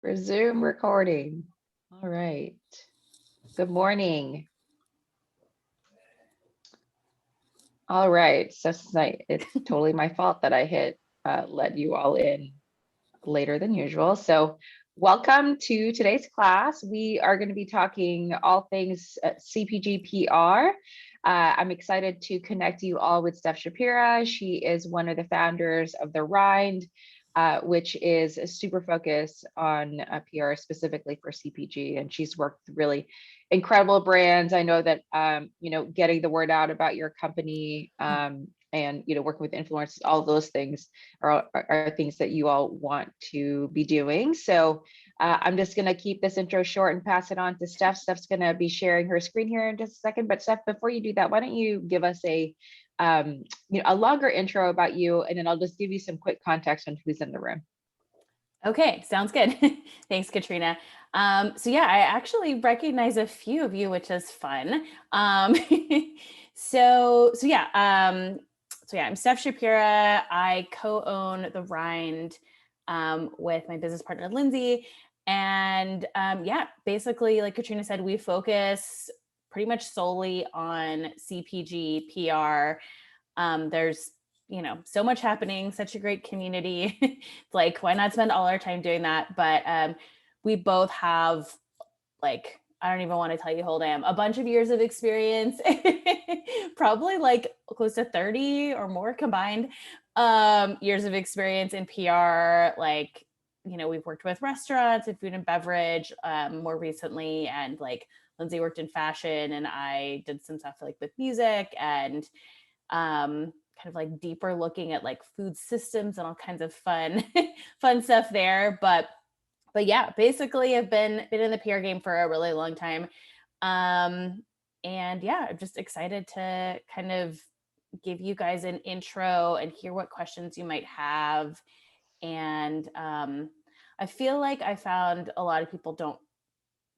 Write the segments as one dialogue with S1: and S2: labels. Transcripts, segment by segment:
S1: Resume recording. All right. Good morning. All right. So tonight, it's totally my fault that I let you all in later than usual. So welcome to today's class. We are going to be talking all things CPG PR. I'm excited to connect you all with Steph Shapira. She is one of the founders of the Rind, which is a super focus on PR specifically for CPG. And she's worked with really incredible brands. I know that, getting the word out about your company and, working with influencers, all those things are things that you all want to be doing. So I'm just going to keep this intro short and pass it on to Steph. Steph's going to be sharing her screen here in just a second. But Steph, before you do that, why don't you give us a longer intro about you, and then I'll just give you some quick context on who's in the room.
S2: Okay, sounds good. Thanks, Katrina. So yeah, I actually recognize a few of you, which is fun. So yeah, I'm Steph Shapira. I co-own the Rind with my business partner Lindsay, and basically, like Katrina said, we focus pretty much solely on CPG PR. There's so much happening, such a great community. It's like, why not spend all our time doing that? But we both have, like, I don't even want to tell you how old I am, a bunch of years of experience, probably like close to 30 or more combined years of experience in PR. Like, we've worked with restaurants and food and beverage more recently. And like Lindsay worked in fashion, and I did some stuff like with music and kind of like deeper looking at like food systems and all kinds of fun stuff there. But yeah, basically I've been in the PR game for a really long time. And yeah, I'm just excited to kind of give you guys an intro and hear what questions you might have. And I feel like I found a lot of people don't,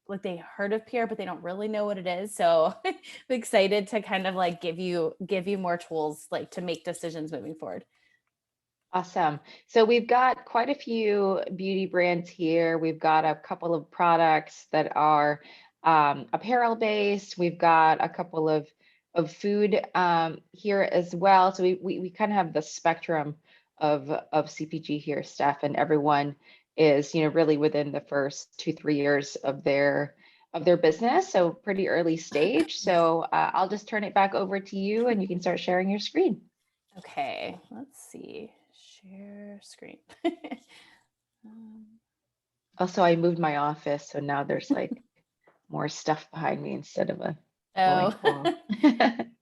S2: like, they heard of PR, but they don't really know what it is. So I'm excited to kind of like give you more tools like to make decisions moving forward.
S1: Awesome. So we've got quite a few beauty brands here. We've got a couple of products that are apparel based. We've got a couple of food here as well. So we kind of have the spectrum of CPG here, Steph, and everyone is really within the first 2-3 years of their business. So pretty early stage. So I'll just turn it back over to you, and you can start sharing your screen.
S2: Okay, let's see. Share screen.
S1: Also, I moved my office, so now there's like more stuff behind me instead of a blank wall.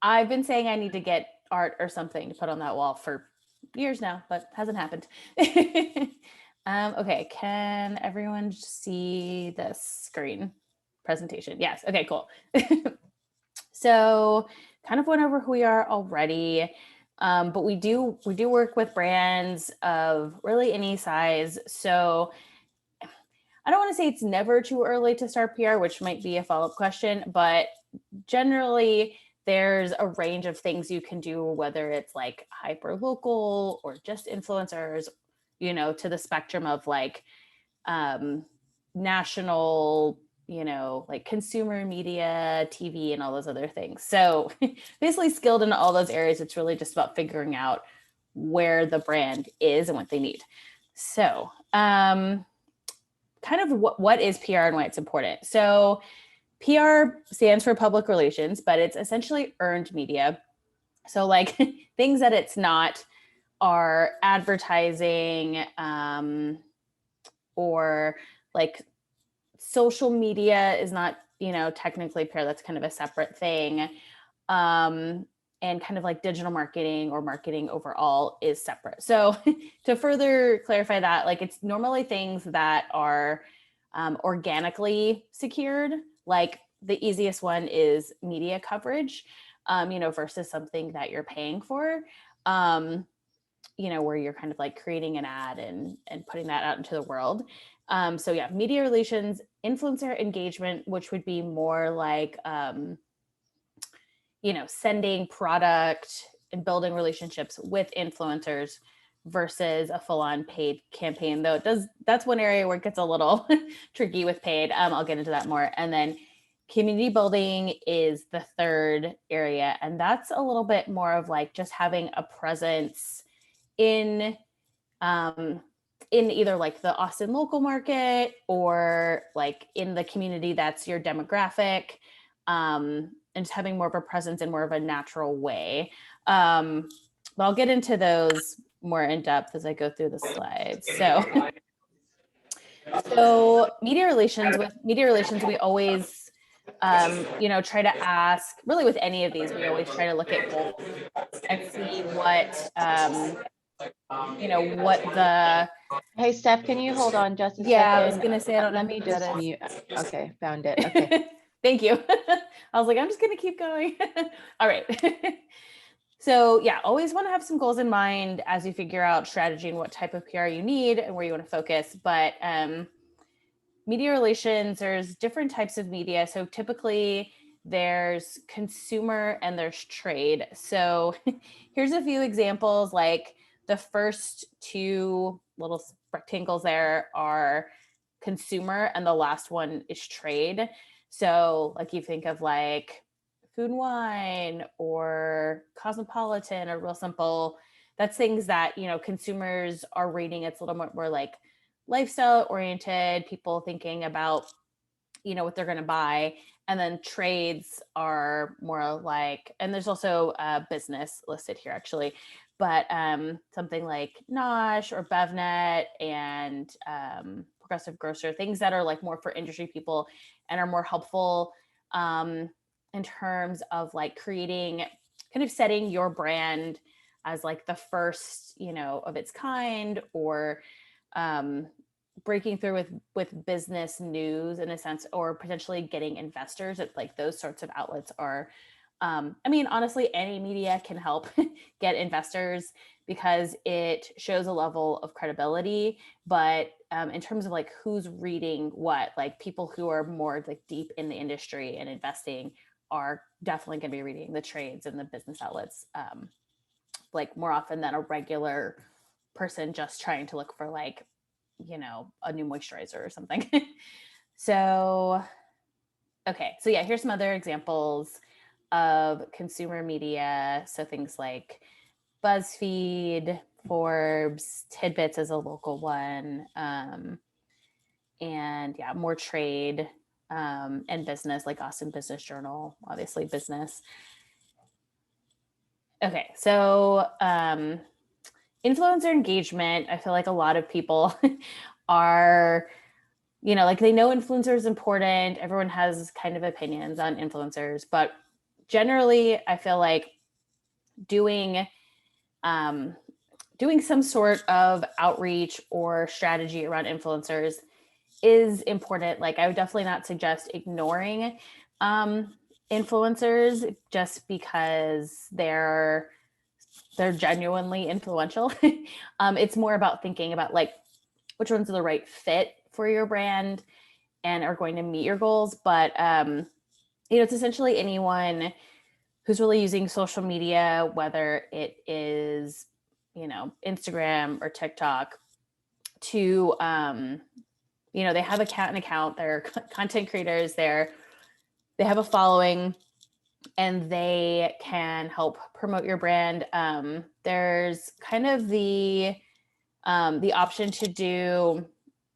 S2: I've been saying I need to get art or something to put on that wall for years now, but hasn't happened. Okay, can everyone see this screen presentation? Yes. Okay, cool. So kind of went over who we are already. But we do work with brands of really any size. So I don't want to say it's never too early to start PR, which might be a follow-up question, but generally there's a range of things you can do, whether it's like hyper local or just influencers, to the spectrum of like national, like consumer media, TV, and all those other things. So basically skilled in all those areas. It's really just about figuring out where the brand is and what they need. So kind of what is PR and why it's important. So PR stands for public relations, but it's essentially earned media. So like things that it's not are advertising or like social media is not, technically PR. That's kind of a separate thing. And kind of like digital marketing or marketing overall is separate. So to further clarify that, like it's normally things that are organically secured. Like the easiest one is media coverage, versus something that you're paying for, where you're kind of like creating an ad and putting that out into the world. So yeah, media relations, influencer engagement, which would be more like, sending product and building relationships with influencers versus a full-on paid campaign, though that's one area where it gets a little tricky with paid. I'll get into that more. And then community building is the third area, and that's a little bit more of like just having a presence in in either like the Austin local market or like in the community that's your demographic, and just having more of a presence in more of a natural way. But I'll get into those more in depth as I go through the slides. So media relations, we always, try to ask, really with any of these, we always try to look at goals and see what, what the,
S1: Hey, Steph, can you hold on just a
S2: yeah, I was
S1: second?
S2: going to say, I don't know
S1: Let
S2: who
S1: me
S2: that
S1: just
S2: is.
S1: mute. Okay, found it. Okay.
S2: Thank you. I was like, I'm just going to keep going. All right. So yeah, always want to have some goals in mind as you figure out strategy and what type of PR you need and where you want to focus. But media relations, there's different types of media. So typically there's consumer and there's trade. So here's a few examples. Like the first two little rectangles there are consumer and the last one is trade. So like you think of like Food and Wine or Cosmopolitan or Real Simple, that's things that, consumers are reading. It's a little bit more like lifestyle oriented, people thinking about, what they're going to buy. And then trades are more like, and there's also business listed here actually, but something like Nosh or BevNet and Progressive Grocer, things that are like more for industry people and are more helpful in terms of like creating, kind of setting your brand as like the first, of its kind, or breaking through with business news in a sense, or potentially getting investors. At like those sorts of outlets are, honestly, any media can help get investors because it shows a level of credibility. But in terms of like who's reading what, like people who are more like deep in the industry and investing are definitely going to be reading the trades and the business outlets, like more often than a regular person just trying to look for like, a new moisturizer or something. So, okay. So yeah, here's some other examples of consumer media. So things like BuzzFeed, Forbes, Tidbits is a local one. And yeah, more trade and business, like Austin Business Journal, obviously business. Okay. So, influencer engagement, I feel like a lot of people are, like they know influencer is important. Everyone has kind of opinions on influencers, but generally I feel like doing some sort of outreach or strategy around influencers is important. Like I would definitely not suggest ignoring influencers just because they're genuinely influential. It's more about thinking about like which ones are the right fit for your brand and are going to meet your goals. But it's essentially anyone who's really using social media, whether it is, Instagram or TikTok, to they have an account, they're content creators, they have a following, and they can help promote your brand. There's kind of the option to do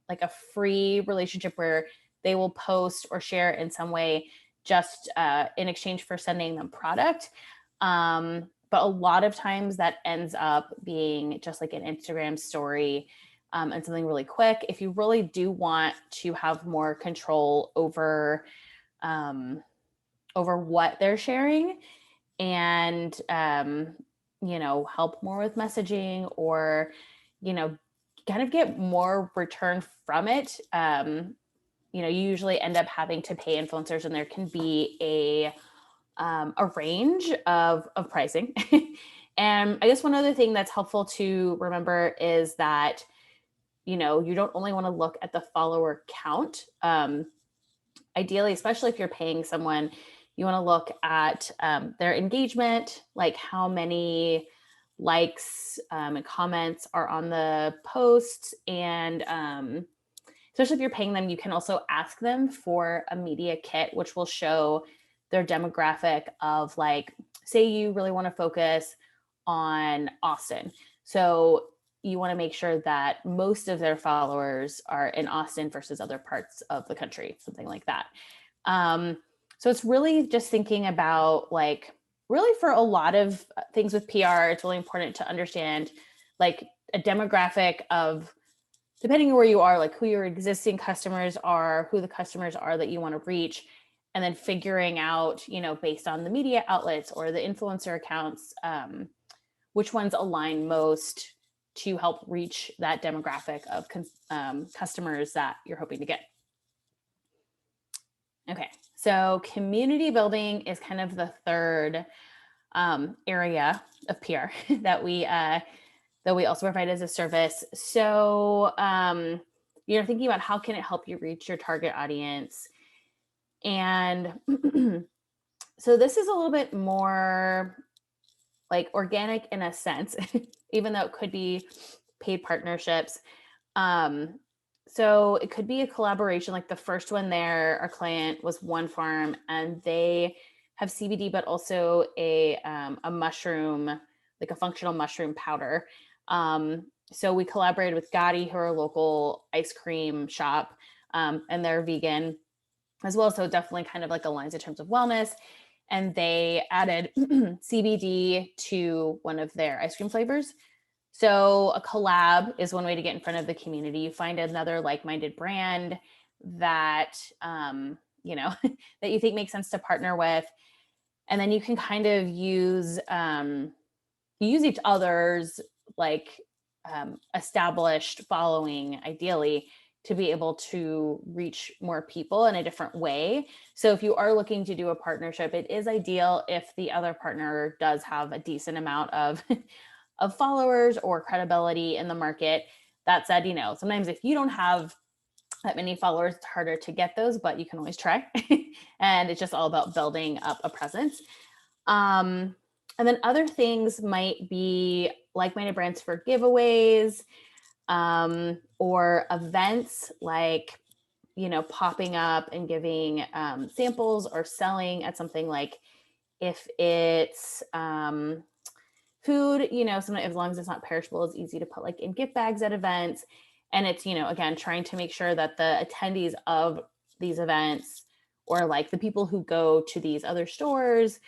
S2: like a free relationship where they will post or share in some way just in exchange for sending them product. But a lot of times that ends up being just like an Instagram story and something really quick. If you really do want to have more control over what they're sharing and help more with messaging, or kind of get more return from it, you usually end up having to pay influencers, and there can be a range of pricing. And I guess one other thing that's helpful to remember is that you don't only want to look at the follower count. Ideally, especially if you're paying someone, you want to look at their engagement, like how many likes and comments are on the posts. And especially if you're paying them, you can also ask them for a media kit, which will show their demographic of, like, say you really want to focus on Austin. So you want to make sure that most of their followers are in Austin versus other parts of the country, something like that. Um, so it's really just thinking about, like, really for a lot of things with PR, it's really important to understand like a demographic of, depending on where you are, like who your existing customers are, who the customers are that you want to reach, and then figuring out, based on the media outlets or the influencer accounts, which ones align most to help reach that demographic of customers that you're hoping to get. Okay, so community building is kind of the third area of PR that we also provide as a service. So thinking about how can it help you reach your target audience, and so this is a little bit more like organic in a sense, even though it could be paid partnerships. So it could be a collaboration. Like the first one there, our client was One Farm, and they have CBD, but also a mushroom, like a functional mushroom powder. So we collaborated with Gotti, who are a local ice cream shop, and they're vegan as well. So definitely kind of like aligns in terms of wellness. And they added CBD to one of their ice cream flavors. So a collab is one way to get in front of the community. You find another like-minded brand that, that you think makes sense to partner with. And then you can kind of use each other's like established following, ideally, to be able to reach more people in a different way. So if you are looking to do a partnership, it is ideal if the other partner does have a decent amount of of followers or credibility in the market. That said, sometimes if you don't have that many followers, it's harder to get those, but you can always try. And it's just all about building up a presence. And then other things might be like-minded brands for giveaways, or events like, popping up and giving samples, or selling at something like, if it's food, sometimes, as long as it's not perishable, it's easy to put like in gift bags at events. And it's, again, trying to make sure that the attendees of these events, or like the people who go to these other stores,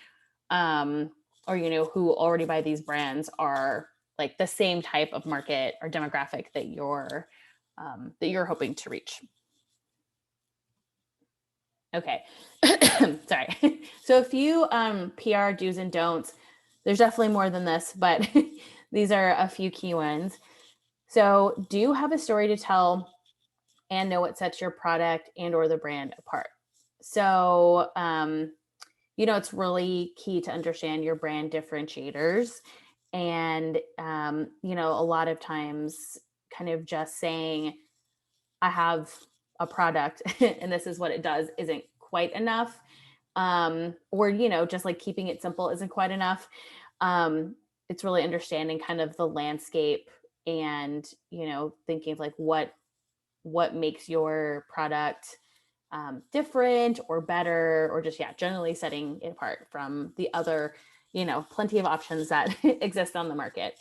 S2: or, who already buy these brands, are like the same type of market or demographic that you're hoping to reach. Okay. Sorry. So a few PR do's and don'ts. There's definitely more than this, but these are a few key ones. So do have a story to tell and know what sets your product and or the brand apart. So, it's really key to understand your brand differentiators. And, a lot of times kind of just saying, I have a product and this is what it does, isn't quite enough. Or, just like keeping it simple isn't quite enough. It's really understanding kind of the landscape and, thinking of like what makes your product different or better, or just, generally setting it apart from the other, plenty of options that exist on the market.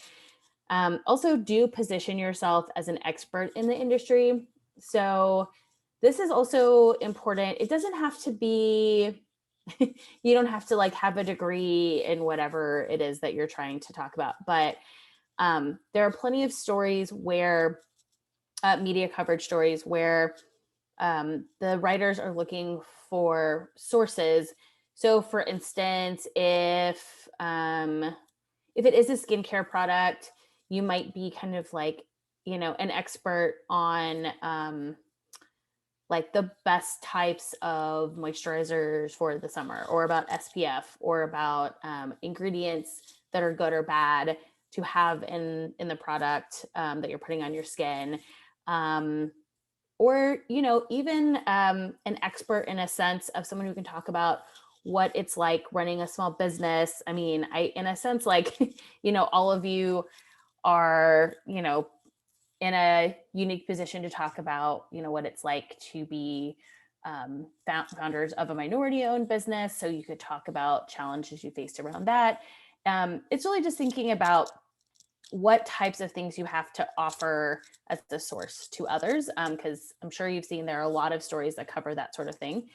S2: Also, do position yourself as an expert in the industry. So this is also important. It doesn't have to be, you don't have to like have a degree in whatever it is that you're trying to talk about, but there are plenty of stories where media coverage stories where the writers are looking for sources. So for instance, if it is a skincare product, you might be kind of like, an expert on like the best types of moisturizers for the summer, or about SPF, or about ingredients that are good or bad to have in the product that you're putting on your skin. Or, even an expert in a sense of someone who can talk about what it's like running a small business. I mean, in a sense, like, all of you are, in a unique position to talk about, what it's like to be founders of a minority owned business. So you could talk about challenges you faced around that. It's really just thinking about what types of things you have to offer as the source to others, because I'm sure you've seen there are a lot of stories that cover that sort of thing.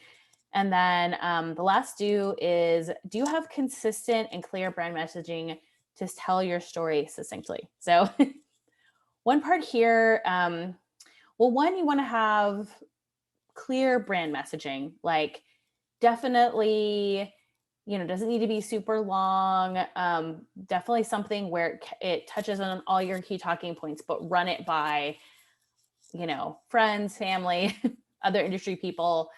S2: And then the last do you have consistent and clear brand messaging to tell your story succinctly? So one part here, one, you want to have clear brand messaging, like definitely, doesn't need to be super long. Definitely something where it touches on all your key talking points, but run it by, friends, family, other industry people,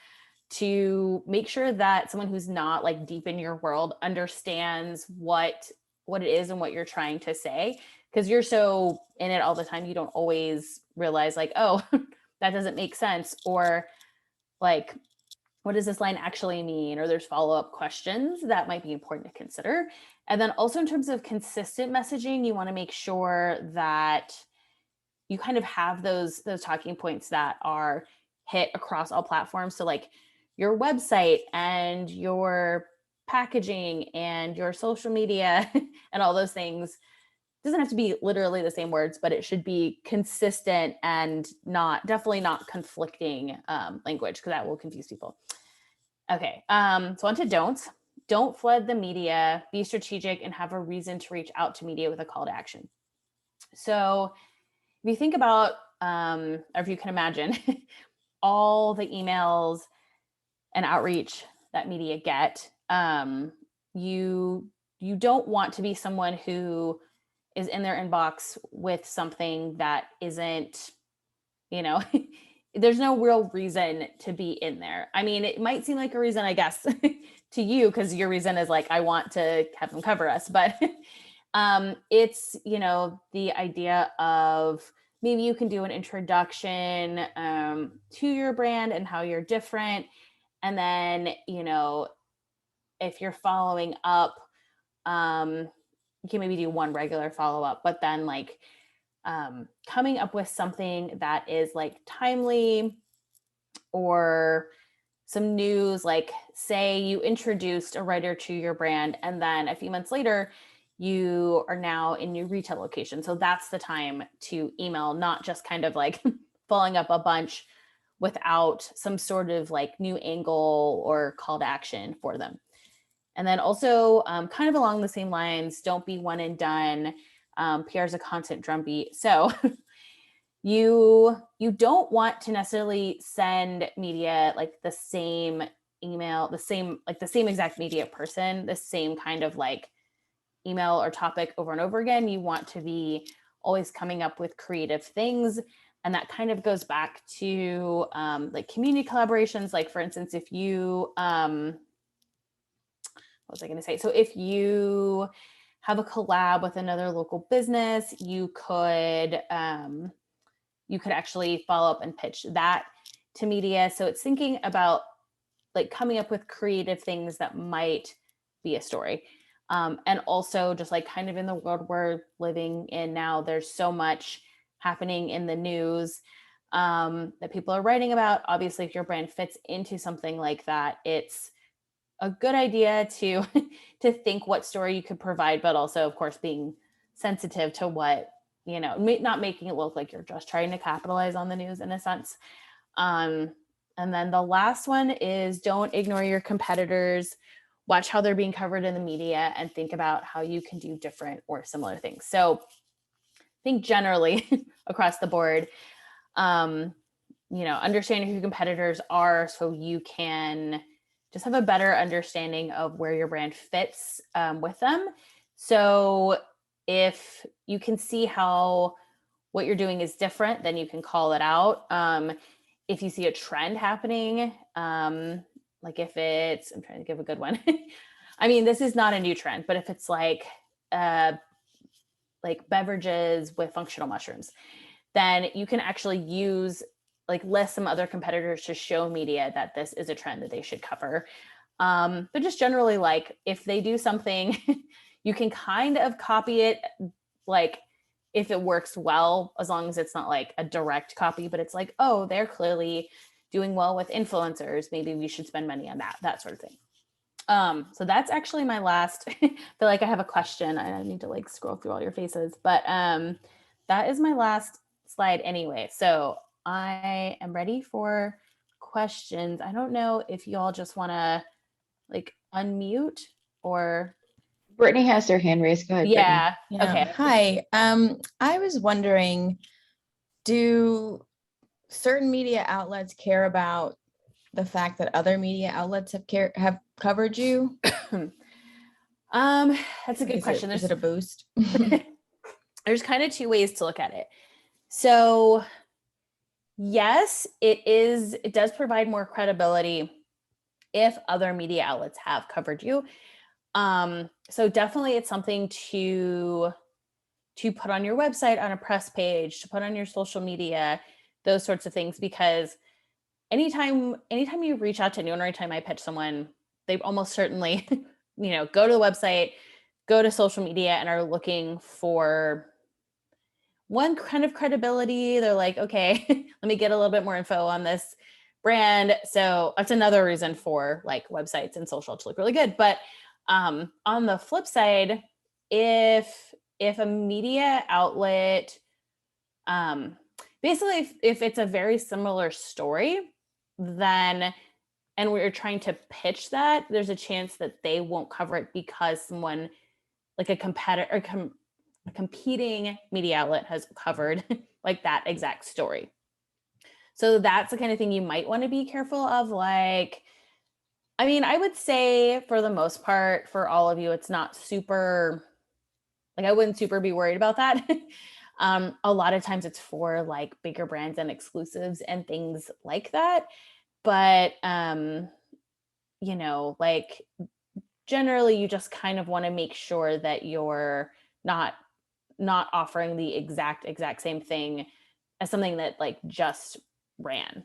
S2: to make sure that someone who's not like deep in your world understands what it is and what you're trying to say, because you're so in it all the time, you don't always realize like, oh, that doesn't make sense, or like, what does this line actually mean? Or there's follow-up questions that might be important to consider. And then also in terms of consistent messaging, you want to make sure that you kind of have those talking points that are hit across all platforms. So like your website and your packaging and your social media and all those things, it doesn't have to be literally the same words, but it should be consistent and definitely not conflicting language, because that will confuse people. Okay, so on to don'ts. Don't flood the media, be strategic, and have a reason to reach out to media with a call to action. So if you think about, or if you can imagine, all the emails and outreach that media get, you don't want to be someone who is in their inbox with something that isn't, there's no real reason to be in there. I mean, it might seem like a reason, I guess, to you, because your reason is like, I want to have them cover us. But it's, the idea of maybe you can do an introduction to your brand and how you're different. And then, if you're following up, you can maybe do one regular follow-up, but then like coming up with something that is like timely, or some news, like say you introduced a writer to your brand and then a few months later you are now in new retail location. So that's the time to email, not just kind of like following up a bunch without some sort of like new angle or call to action for them. And then also kind of along the same lines, don't be one and done. PR is a constant drumbeat. So you don't want to necessarily send media like the same email, the same exact media person, the same kind of like email or topic over and over again. You want to be always coming up with creative things. And that kind of goes back to like community collaborations. Like for instance, if you, what was I going to say? So if you have a collab with another local business, you could actually follow up and pitch that to media. So it's thinking about like coming up with creative things that might be a story. And also just like kind of in the world we're living in now, there's so much happening in the news that people are writing about. Obviously, if your brand fits into something like that, it's a good idea to to think what story you could provide, but also of course being sensitive to what, not making it look like you're just trying to capitalize on the news in a sense. And then the last one is don't ignore your competitors. Watch how they're being covered in the media and think about how you can do different or similar things. So I think generally across the board, understanding who your competitors are so you can just have a better understanding of where your brand fits with them. So if you can see how what you're doing is different, then you can call it out. If you see a trend happening, like if it's, I'm trying to give a good one. I mean, this is not a new trend, but if it's like beverages with functional mushrooms, then you can actually list some other competitors to show media that this is a trend that they should cover. But just generally, like if they do something, you can kind of copy it, like if it works well, as long as it's not like a direct copy, but it's like, oh, they're clearly doing well with influencers. Maybe we should spend money on that sort of thing. So that's actually my last. I feel like I have a question. I need to like scroll through all your faces, but that is my last slide anyway. So I am ready for questions. I don't know if y'all just want to like unmute or
S1: Brittany has her hand raised. Go ahead, Brittany.
S2: yeah.
S3: Yeah.
S2: Okay.
S3: Hi. I was wondering, do certain media outlets care about the fact that other media outlets have covered you?
S2: That's a good question.
S3: Is it a boost?
S2: There's kind of two ways to look at it. So yes, it does provide more credibility if other media outlets have covered you. So definitely it's something to put on your website, on a press page, to put on your social media, those sorts of things, because anytime you reach out to anyone or anytime I pitch someone, they almost certainly, go to the website, go to social media and are looking for one kind of credibility. They're like, okay, let me get a little bit more info on this brand. So that's another reason for like websites and social to look really good. But on the flip side, if a media outlet, basically if it's a very similar story, then and we're trying to pitch that, there's a chance that they won't cover it because someone like a competitor or a competing media outlet has covered like that exact story. So that's the kind of thing you might want to be careful of. Like, I mean, I would say for the most part, for all of you, it's not super, like I wouldn't super be worried about that. A lot of times it's for like bigger brands and exclusives and things like that. But, like generally you just kind of want to make sure that you're not offering the exact same thing as something that like just ran.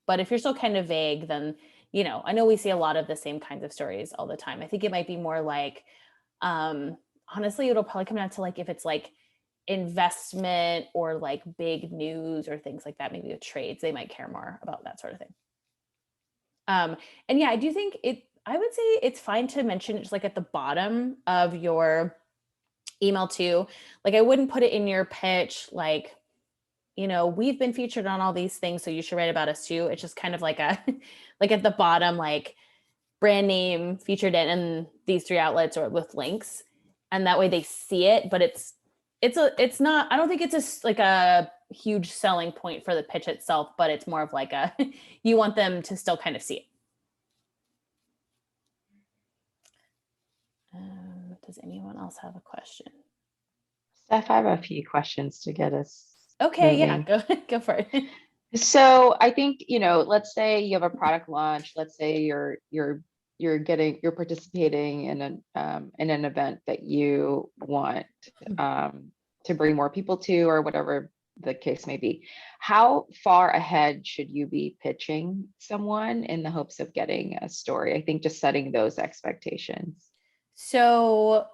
S2: But if you're still kind of vague, then I know we see a lot of the same kinds of stories all the time. I think it might be more like honestly it'll probably come down to like if it's like investment or like big news or things like that, maybe with trades, they might care more about that sort of thing. And yeah, I do think I would say it's fine to mention just like at the bottom of your email too. Like I wouldn't put it in your pitch like, we've been featured on all these things, so you should write about us too. It's just kind of like a like at the bottom, like brand name featured in these 3 outlets or with links. And that way they see it, but it's not, I don't think it's like a huge selling point for the pitch itself, but it's more of like a you want them to still kind of see it. Does anyone else have a question?
S1: Steph, I have a few questions to get us
S2: Okay,
S1: moving.
S2: yeah, go for it.
S1: So I think, let's say you have a product launch. Let's say you're participating in an event that you want to bring more people to, or whatever the case may be. How far ahead should you be pitching someone in the hopes of getting a story? I think just setting those expectations.
S2: So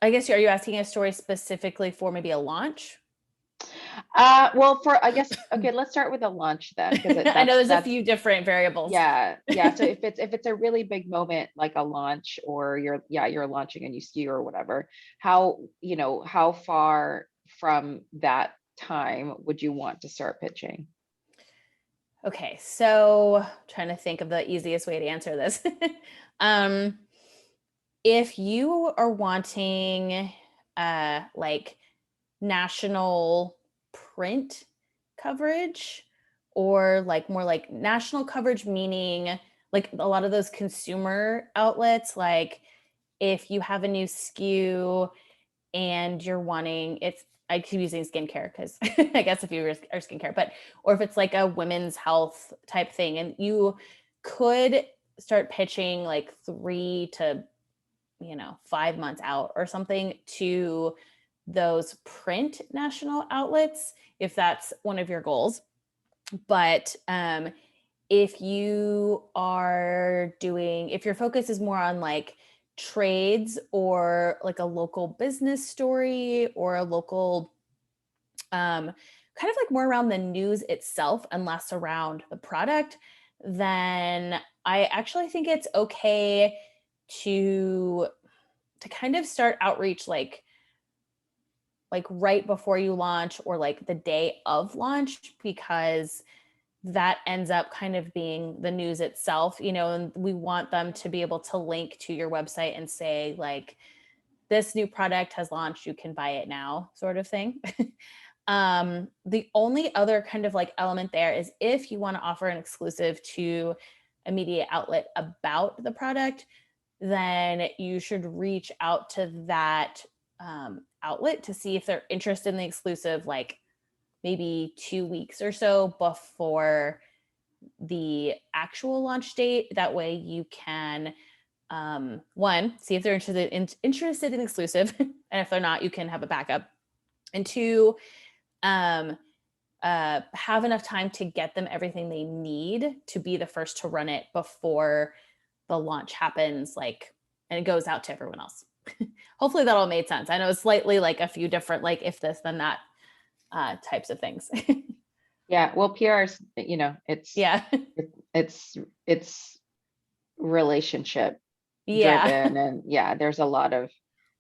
S2: I guess, are you asking a story specifically for maybe a launch?
S1: Well, I guess, okay, let's start with a launch then, because
S2: I know there's a few different variables.
S1: Yeah. So if it's a really big moment like a launch, or you're launching a new SKU or whatever, how far from that time would you want to start pitching?
S2: Okay, so trying to think of the easiest way to answer this. If you are wanting like national print coverage, or like more like national coverage, meaning like a lot of those consumer outlets, like if you have a new SKU and you're wanting, I keep using skincare because I guess if you are skincare, but or if it's like a women's health type thing, and you could start pitching like 3 to 5 months out or something to those print national outlets, if that's one of your goals. But if you are doing, if your focus is more on like trades or like a local business story or a local, kind of like more around the news itself and less around the product, then I actually think it's okay to kind of start outreach like right before you launch or like the day of launch, because that ends up kind of being the news itself, you know, and we want them to be able to link to your website and say like, this new product has launched, you can buy it now, sort of thing. The only other kind of like element there is if you want to offer an exclusive to a media outlet about the product, then you should reach out to that outlet to see if they're interested in the exclusive, like maybe 2 weeks or so before the actual launch date. That way you can one, see if they're interested in exclusive, and if they're not, you can have a backup. And two, have enough time to get them everything they need to be the first to run it before the launch happens, like, and it goes out to everyone else. Hopefully that all made sense. I know it's slightly like a few different, like if this, then that types of things.
S1: Yeah, well, PR's, you know,
S2: Yeah.
S1: it's relationship
S2: Yeah.
S1: driven, and yeah, there's a lot of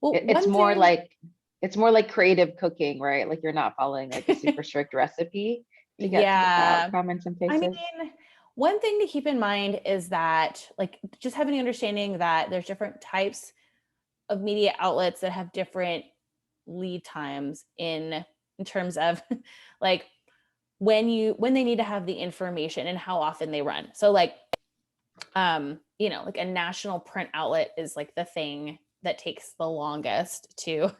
S2: Well,
S1: it's more like creative cooking, right? Like you're not following like a super strict recipe to get to the
S2: yeah.
S1: comments and
S2: I mean,
S1: faces.
S2: one thing to keep in mind is that, like, just having an understanding that there's different types of media outlets that have different lead times in terms of like when they need to have the information and how often they run. So like, you know, like a national print outlet is like the thing that takes the longest to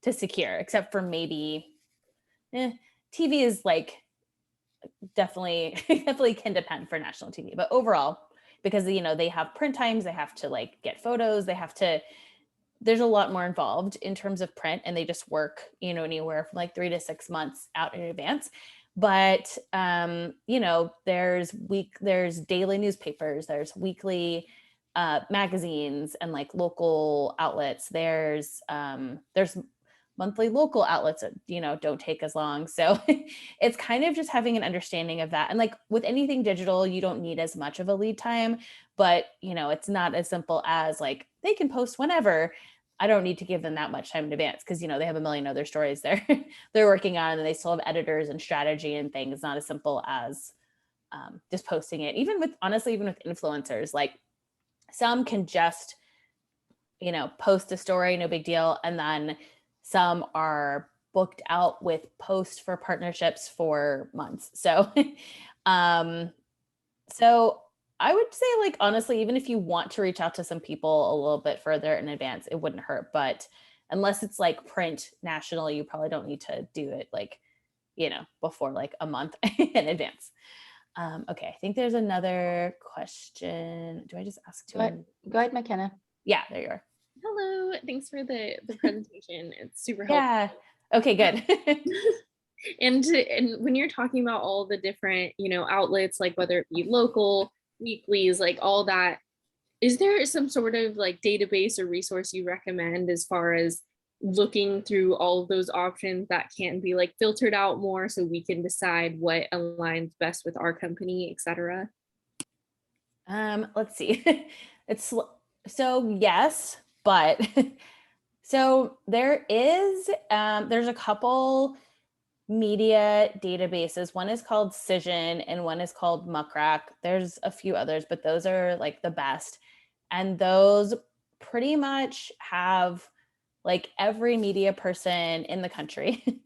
S2: to secure, except for maybe TV is like definitely definitely can depend for national TV, but overall, because you know they have print times, they have to like get photos, they have to, there's a lot more involved in terms of print, and they just work, you know, anywhere from like 3 to 6 months out in advance. But you know, there's daily newspapers, there's weekly magazines and like local outlets, there's monthly local outlets that, you know, don't take as long. So it's kind of just having an understanding of that. And like with anything digital, you don't need as much of a lead time, but you know, it's not as simple as like they can post whenever. I don't need to give them that much time in advance because, you know, they have a million other stories they're working on, and they still have editors and strategy and things. Not as simple as just posting it. Even with, honestly, even with influencers, like some can just, you know, post a story, no big deal. And then some are booked out with posts for partnerships for months. So, um, so I would say, like, honestly, even if you want to reach out to some people a little bit further in advance, it wouldn't hurt. But unless it's like print national, you probably don't need to do it like, you know, before like a month in advance. Okay, I think there's another question. Do I just ask to?
S1: Go ahead, McKenna.
S2: Yeah, there you are.
S4: Hello, thanks for the presentation. It's super helpful.
S2: Yeah. Okay, good.
S4: And when you're talking about all the different, you know, outlets, like whether it be local, weeklies, like all that, is there some sort of like database or resource you recommend as far as looking through all of those options that can be like filtered out more so we can decide what aligns best with our company, etc.?
S2: Let's see. It's so yes, but so there's a couple media databases. One is called Cision and one is called Muckrack. There's a few others, but those are like the best. And those pretty much have like every media person in the country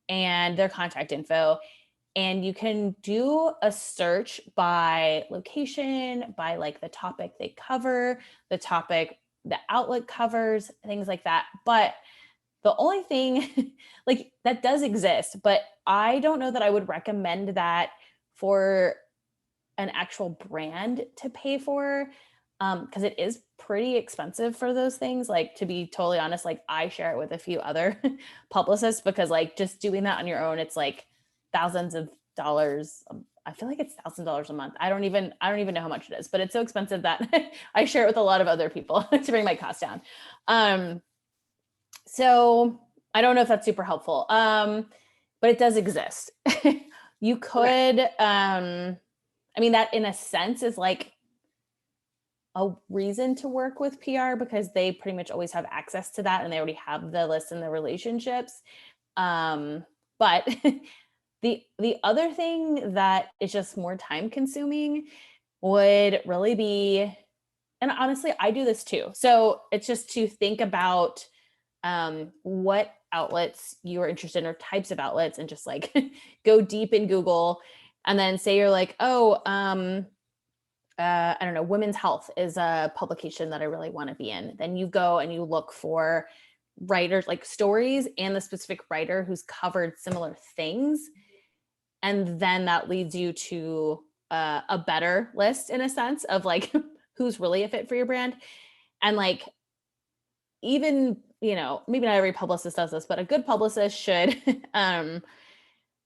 S2: and their contact info. And you can do a search by location, by like the topic they cover, the topic the outlet covers, things like that. But the only thing like that does exist, but I don't know that I would recommend that for an actual brand to pay for, because it is pretty expensive for those things. Like, to be totally honest, like I share it with a few other publicists because like just doing that on your own, it's like thousands of dollars I feel like it's $1,000 a month. I don't even know how much it is, but it's so expensive that I share it with a lot of other people to bring my costs down. So I don't know if that's super helpful. But it does exist. You could, I mean, that in a sense is like a reason to work with PR because they pretty much always have access to that and they already have the list and the relationships. But the other thing that is just more time consuming would really be, and honestly, I do this too. So it's just to think about what outlets you are interested in or types of outlets and just like go deep in Google and then say you're like, oh, I don't know, Women's Health is a publication that I really want to be in. Then you go and you look for writers, like stories and the specific writer who's covered similar things. And then that leads you to a better list in a sense of like who's really a fit for your brand. And like, even, you know, maybe not every publicist does this, but a good publicist should,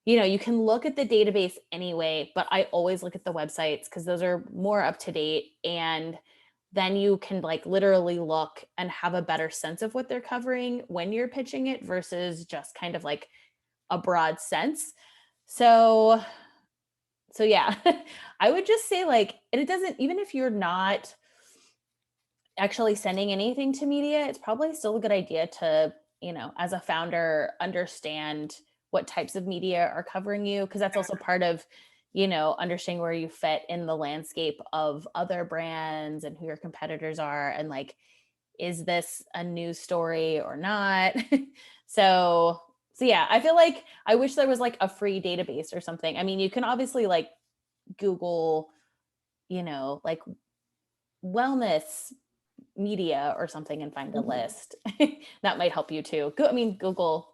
S2: you know, you can look at the database anyway, but I always look at the websites because those are more up to date. And then you can like literally look and have a better sense of what they're covering when you're pitching it versus just kind of like a broad sense. So yeah, I would just say like, and it doesn't, even if you're not actually sending anything to media, it's probably still a good idea to, you know, as a founder, understand what types of media are covering you, because that's also part of, you know, understanding where you fit in the landscape of other brands and who your competitors are. And like, is this a news story or not? So yeah, I feel like I wish there was like a free database or something. I mean, you can obviously like Google, you know, like wellness media or something and find a list. That might help you too. I mean, Google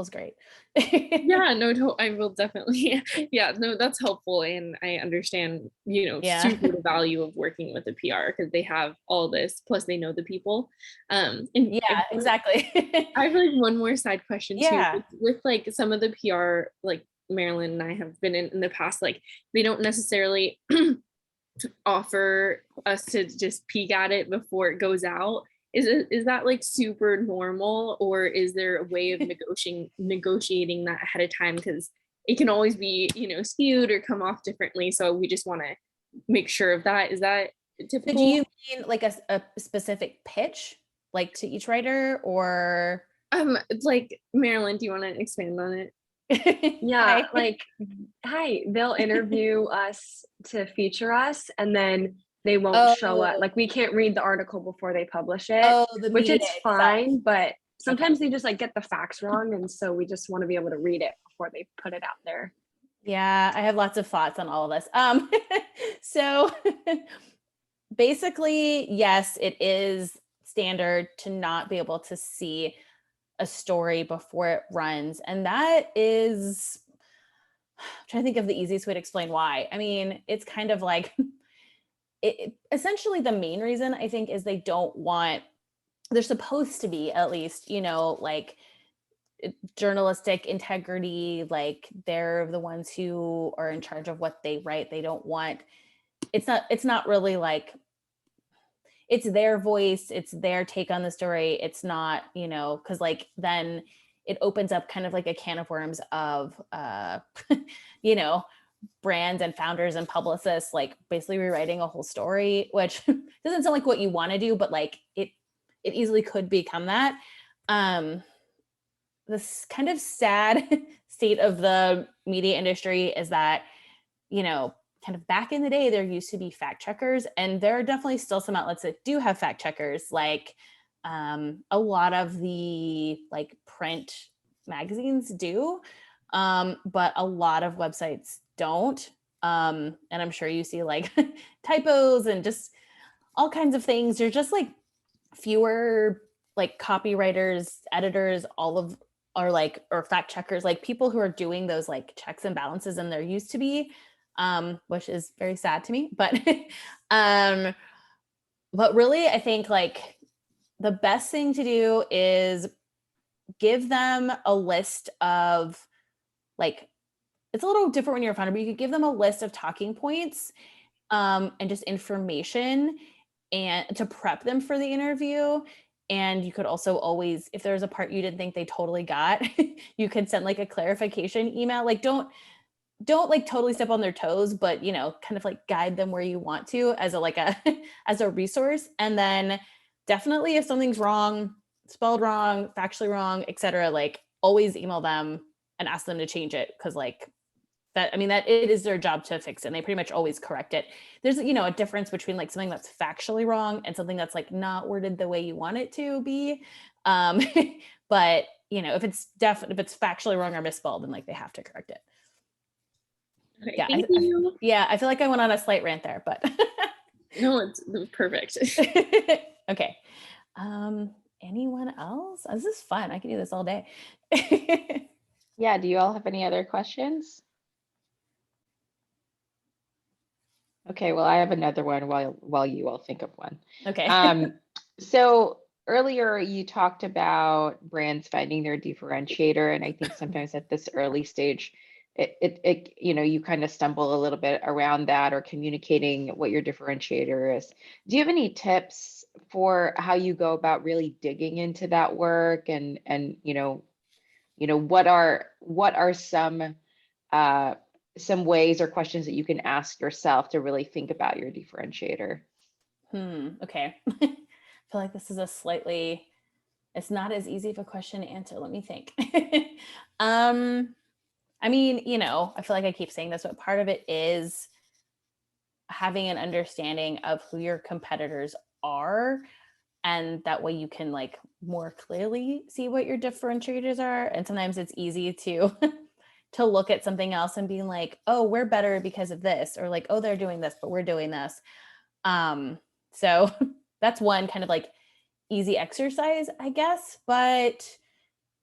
S2: is great.
S4: Yeah, no, I will definitely. Yeah, no, that's helpful. And I understand, you know,
S2: Yeah.
S4: super the value of working with a PR because they have all this, plus they know the people. And
S2: Yeah, exactly.
S4: I have like one more side question too,
S2: Yeah.
S4: with like some of the PR, like Marilyn and I have been in the past, like they don't necessarily offer us to just peek at it before it goes out. Is that like super normal, or is there a way of negotiating that ahead of time? Because it can always be, you know, skewed or come off differently. So we just want to make sure of that. Is that typical?
S2: So do you mean like a specific pitch, like to each writer, or
S4: Like Marilyn, do you want to expand on it?
S5: Yeah,
S2: Hi.
S5: like, hi, they'll interview us to feature us, and then they won't show it.
S2: Oh.
S5: Like, we can't read the article before they publish it,
S2: Oh, the
S5: which
S2: media
S5: it's
S2: itself.
S5: fine, but sometimes they just like get the facts wrong, and so we just want to be able to read it before they put it out there.
S2: Yeah, I have lots of thoughts on all of this. So basically, yes, it is standard to not be able to see a story before it runs. And that is, I'm trying to think of the easiest way to explain why. I mean, it's kind of like, essentially the main reason I think is they don't want, they're supposed to be at least, you know, like journalistic integrity, like they're the ones who are in charge of what they write. They don't want, it's not really like, it's their voice, it's their take on the story. It's not, you know, because like then it opens up kind of like a can of worms of you know, brands and founders and publicists like basically rewriting a whole story, which doesn't sound like what you want to do, but like it easily could become that. This kind of sad state of the media industry is that, you know, kind of back in the day, there used to be fact checkers, and there are definitely still some outlets that do have fact checkers, like a lot of the like print magazines do, but a lot of websites don't. And I'm sure you see like typos and just all kinds of things. There's just like fewer like copywriters, editors, all of are like, or fact checkers, like people who are doing those like checks and balances than there used to be, which is very sad to me. But really, I think like the best thing to do is give them a list of like it's a little different when you're a founder, but you could give them a list of talking points and just information and to prep them for the interview. And you could also always, if there's a part you didn't think they totally got, you could send like a clarification email. Like don't like totally step on their toes, but you know, kind of like guide them where you want to as a like a as a resource. And then definitely if something's wrong, spelled wrong, factually wrong, etc., like always email them and ask them to change it, because like that, I mean, that it is their job to fix it, and they pretty much always correct it. There's, you know, a difference between like something that's factually wrong and something that's like not worded the way you want it to be. um but you know, if it's factually wrong or misspelled, then like they have to correct it.
S4: Okay,
S2: Yeah,
S4: thank you.
S2: yeah, I feel like I went on a slight rant there, but
S4: No, it's perfect.
S2: okay. Anyone else? This is fun. I can do this all day.
S1: Yeah, do you all have any other questions? Okay, well, I have another one while you all think of one.
S2: Okay.
S1: So earlier you talked about brands finding their differentiator, and I think sometimes at this early stage, it you know, you kind of stumble a little bit around that or communicating what your differentiator is. Do you have any tips for how you go about really digging into that work, and what are some ways or questions that you can ask yourself to really think about your differentiator?
S2: Okay. I feel like this is it's not as easy of a question to answer. Let me think. I mean, you know, I feel like I keep saying this, but part of it is having an understanding of who your competitors are, and that way you can like more clearly see what your differentiators are. And sometimes it's easy to to look at something else and being like, oh, we're better because of this, or like, oh, they're doing this but we're doing this. So that's one kind of like easy exercise, I guess. But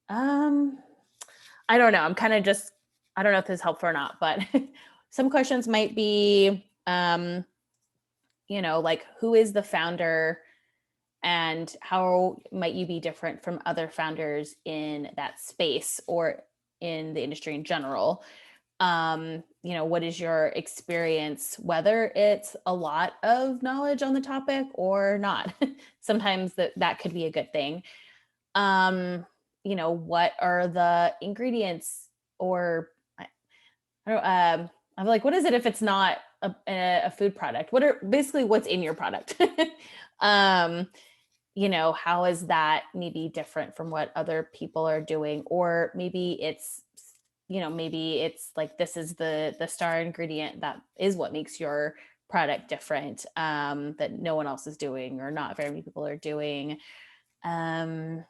S2: I don't know, I'm kind of just, I don't know if this is helpful or not, but some questions might be you know, like, who is the founder and how might you be different from other founders in that space or in the industry in general? You know, what is your experience, whether it's a lot of knowledge on the topic or not? Sometimes that could be a good thing. You know, what are the ingredients, or I don't I'm like, what is it if it's not a food product? What are basically what's in your product? um you know, how is that maybe different from what other people are doing? Or maybe it's, you know, maybe it's like, this is the star ingredient that is what makes your product different, that no one else is doing or not very many people are doing. I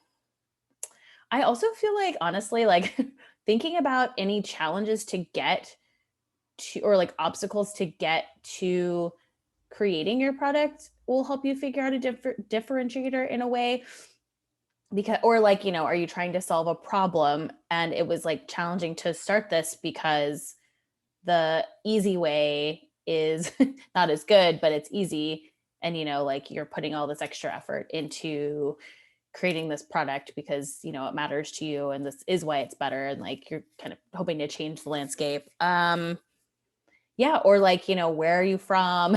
S2: also feel like, honestly, like thinking about any challenges to get to, or like obstacles to get to creating your product, will help you figure out a differentiator in a way. Because, or like, you know, are you trying to solve a problem and it was like challenging to start this because the easy way is not as good, but it's easy, and you know, like you're putting all this extra effort into creating this product because you know it matters to you and this is why it's better, and like you're kind of hoping to change the landscape. Yeah, or like, you know, where are you from?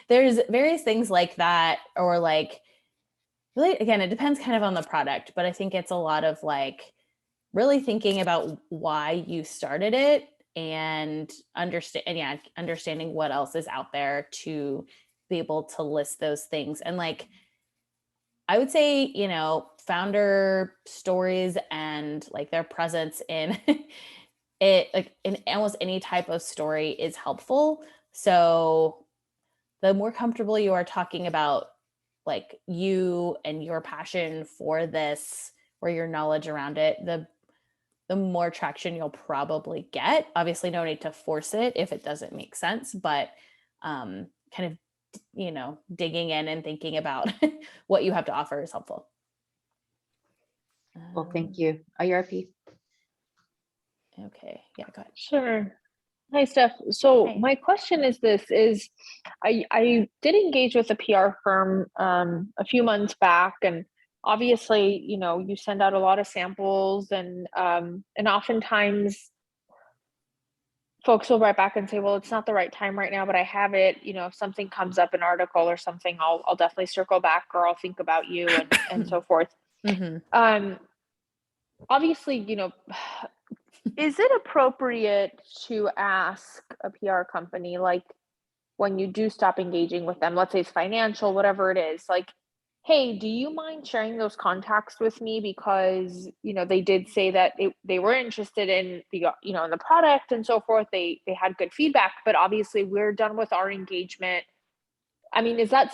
S2: There's various things like that. Or like, really, again, it depends kind of on the product, but I think it's a lot of like really thinking about why you started it, and understanding what else is out there to be able to list those things. And like, I would say, you know, founder stories and like their presence in it, like in almost any type of story, is helpful. So the more comfortable you are talking about like you and your passion for this, or your knowledge around it, the more traction you'll probably get. Obviously, no need to force it if it doesn't make sense, but kind of, you know, digging in and thinking about what you have to offer is helpful.
S1: Well, thank you. IRP.
S2: Okay, yeah, go ahead.
S6: Sure. Hi, Steph. So
S2: Hi.
S6: my question is this, is I did engage with a PR firm a few months back, and obviously, you know, you send out a lot of samples, and oftentimes folks will write back and say, well, it's not the right time right now, but I have it. You know, if something comes up, an article or something, I'll definitely circle back, or I'll think about you, and so forth. Obviously, you know, is it appropriate to ask a PR company, like, when you do stop engaging with them, let's say it's financial, whatever it is, like, hey, do you mind sharing those contacts with me? Because, you know, they did say that they were interested in the, you know, in the product and so forth. They had good feedback, but obviously we're done with our engagement. I mean, is that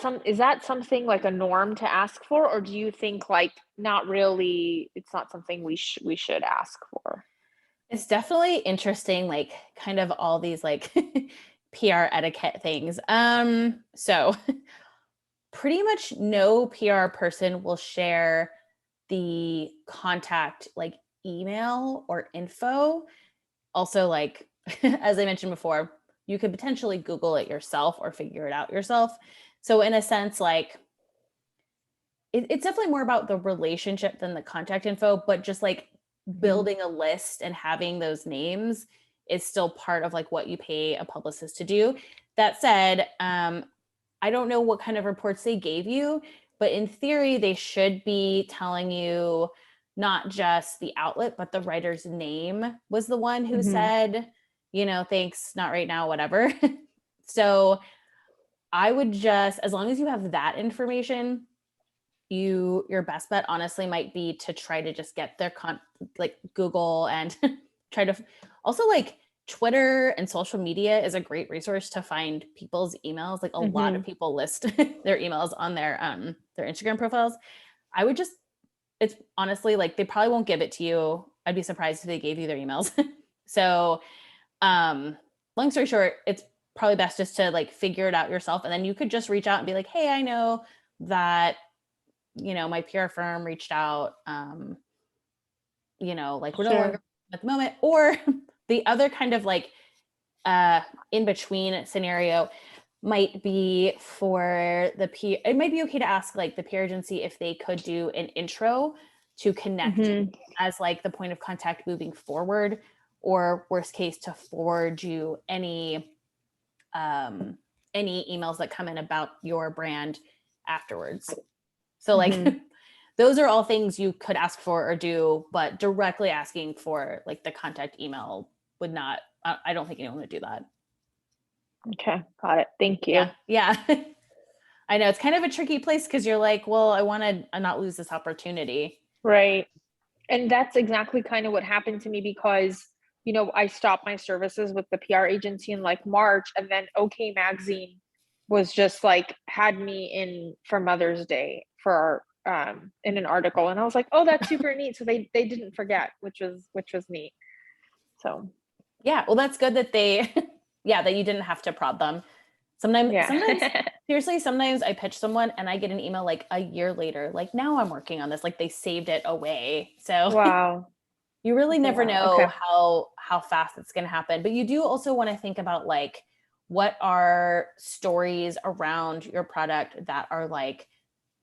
S6: something like a norm to ask for, or do you think like not really, it's not something we should ask for?
S2: It's definitely interesting, like kind of all these like PR etiquette things. So pretty much no PR person will share the contact like email or info. Also, like as I mentioned before, you could potentially Google it yourself or figure it out yourself. So in a sense, like it's definitely more about the relationship than the contact info, but just like building a list and having those names is still part of like what you pay a publicist to do. That said, I don't know what kind of reports they gave you, but in theory, they should be telling you not just the outlet, but the writer's name was the one who said, you know, thanks, not right now, whatever. So I would just, as long as you have that information, your best bet honestly might be to try to just get their like Google and try to also like Twitter and social media is a great resource to find people's emails. Like a lot of people list their emails on their Instagram profiles. I would just, it's honestly like they probably won't give it to you. I'd be surprised if they gave you their emails. So long story short, it's probably best just to like figure it out yourself. And then you could just reach out and be like, hey, I know that, you know, my PR firm reached out, you know, like we're no longer at the moment. Or the other kind of like in between scenario might be for the it might be okay to ask like the PR agency if they could do an intro to connect as like the point of contact moving forward, or worst case to forward you any emails that come in about your brand afterwards. So like those are all things you could ask for or do, but directly asking for like the contact email would not, I don't think anyone would do that.
S6: Okay, got it. Thank you.
S2: Yeah. I know it's kind of a tricky place because you're like, well, I want to not lose this opportunity.
S6: Right. And that's exactly kind of what happened to me, because, you know, I stopped my services with the PR agency in like March, and then OK Magazine was just like had me in for Mother's Day for in an article, and I was like, oh, that's super neat. So they didn't forget, which was neat. So
S2: yeah, well, that's good that they that you didn't have to prod them. Sometimes seriously, sometimes I pitch someone and I get an email like a year later, like now I'm working on this, like they saved it away. So
S6: wow.
S2: You really never know
S6: Okay.
S2: how fast it's going to happen. But you do also want to think about like, what are stories around your product that are like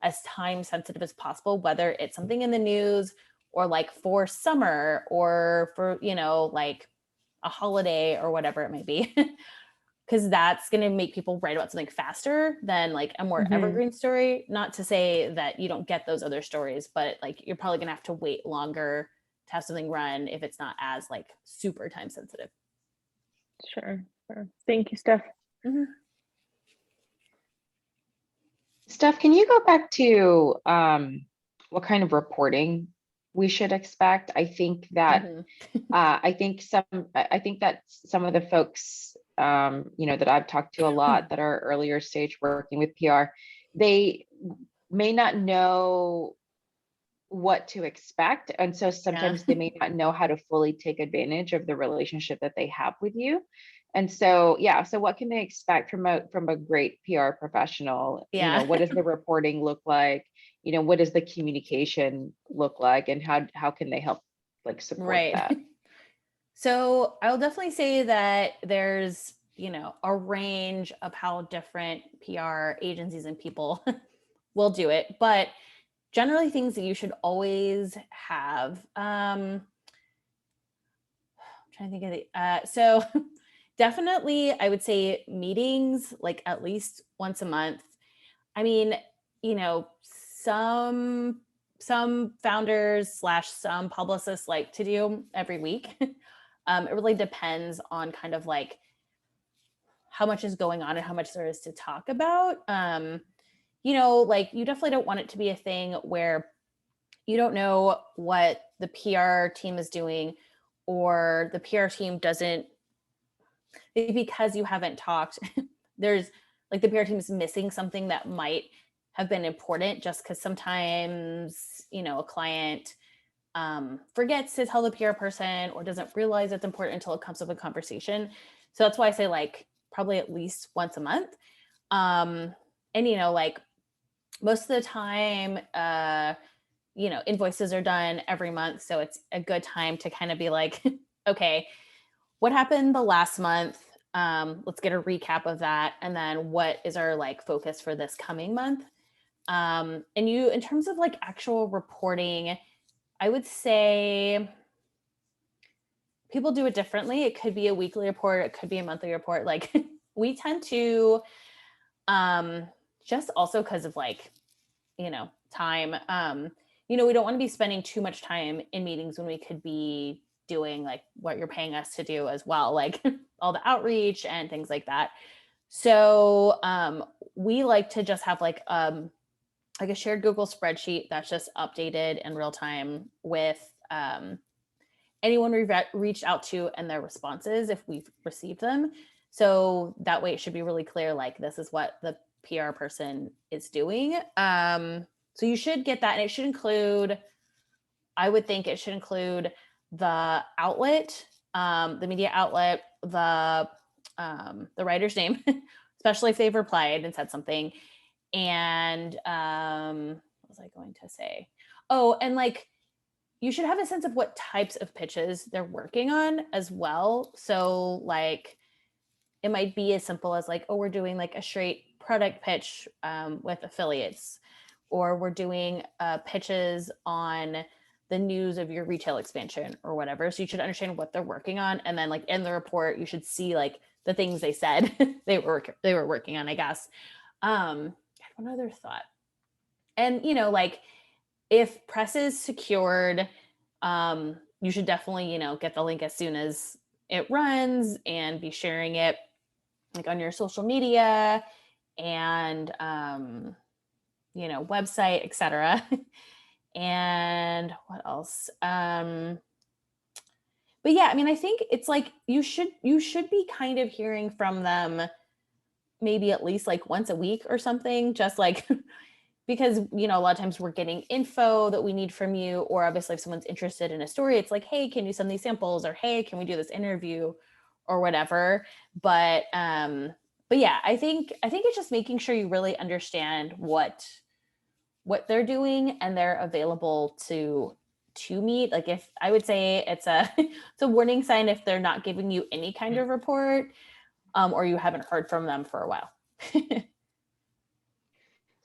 S2: as time sensitive as possible, whether it's something in the news or like for summer or for, you know, like a holiday or whatever it may be. Because that's going to make people write about something faster than like a more evergreen story. Not to say that you don't get those other stories, but like you're probably going to have to wait longer to have something run if it's not as like super time sensitive.
S6: Sure. Thank you, Steph.
S1: Steph, can you go back to what kind of reporting we should expect? I think that I think that some of the folks you know, that I've talked to a lot that are earlier stage working with PR, they may not know what to expect, and so sometimes they may not know how to fully take advantage of the relationship that they have with you. And so so what can they expect from a great PR professional? You know, what does the reporting look like? You know, what does the communication look like, and how can they help like support that?
S2: So I'll definitely say that there's, you know, a range of how different PR agencies and people will do it, but generally things that you should always have. I'm trying to think of so definitely, I would say meetings like at least once a month. I mean, you know, some founders slash some publicists like to do every week. It really depends on kind of like how much is going on and how much there is to talk about. You know, like you definitely don't want it to be a thing where you don't know what the PR team is doing, or the PR team doesn't, because you haven't talked, there's like the PR team is missing something that might have been important, just because sometimes, you know, a client forgets to tell the PR person or doesn't realize it's important until it comes up in conversation. So that's why I say like probably at least once a month. And, you know, like most of the time, you know, invoices are done every month. So it's a good time to kind of be like, okay, what happened the last month? Let's get a recap of that. And then what is our like focus for this coming month? And you, in terms of like actual reporting, I would say people do it differently. It could be a weekly report, it could be a monthly report. Like we tend to, just also because of like, you know, time, you know, we don't want to be spending too much time in meetings when we could be doing like what you're paying us to do as well, like all the outreach and things like that. So we like to just have like a shared Google spreadsheet that's just updated in real time with anyone we've reached out to and their responses if we've received them. So that way it should be really clear, like this is what the PR person is doing. So you should get that, and it should include, I would think it should include the outlet, the media outlet, the writer's name, especially if they've replied and said something. And what was I going to say? Oh, and like you should have a sense of what types of pitches they're working on as well. So like it might be as simple as like, oh, we're doing like a straight product pitch with affiliates, or we're doing pitches on the news of your retail expansion or whatever. So you should understand what they're working on, and then like in the report you should see like the things they said they were working on, I guess. I had one other thought. And you know, like if press is secured, you should definitely, you know, get the link as soon as it runs and be sharing it like on your social media and you know, website, etc. And what else? But yeah, I mean, I think it's like you should be kind of hearing from them maybe at least like once a week or something, just like because, you know, a lot of times we're getting info that we need from you, or obviously if someone's interested in a story, it's like, hey, can you send these samples, or hey, can we do this interview or whatever. But yeah, I think it's just making sure you really understand what they're doing and they're available to meet. Like if I would say it's a it's a warning sign if they're not giving you any kind of report, or you haven't heard from them for a while.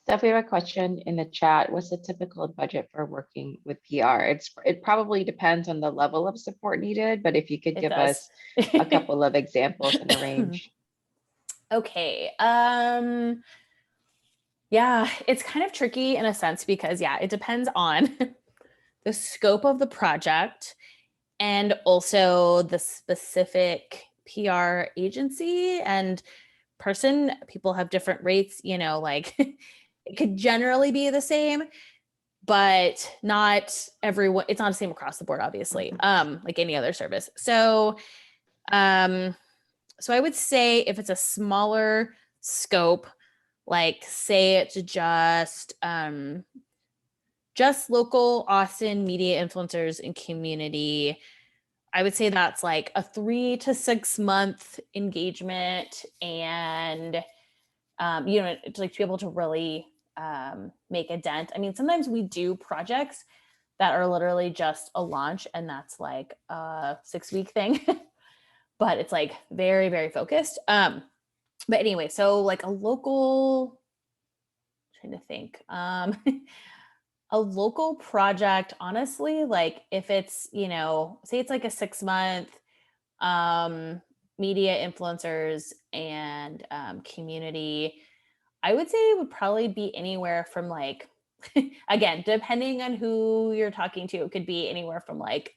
S1: Steph, we have a question in the chat. What's the typical budget for working with PR? It probably depends on the level of support needed, but if you could give us a couple of examples and a range.
S2: Okay. Yeah, it's kind of tricky in a sense because yeah, it depends on the scope of the project and also the specific PR agency and person. People have different rates, you know, like it could generally be the same, but not everyone, it's not the same across the board, obviously, like any other service. So I would say if it's a smaller scope, like say it's just local Austin media influencers and community, I would say that's like a 3 to 6 month engagement, and you know, like to be able to really make a dent. I mean, sometimes we do projects that are literally just a launch, and that's like a 6-week thing, but it's like very, very focused. But anyway, so like a local, trying to think, a local project, honestly, like if it's, you know, say it's like a 6 month, media influencers and community, I would say it would probably be anywhere from like, again, depending on who you're talking to, it could be anywhere from like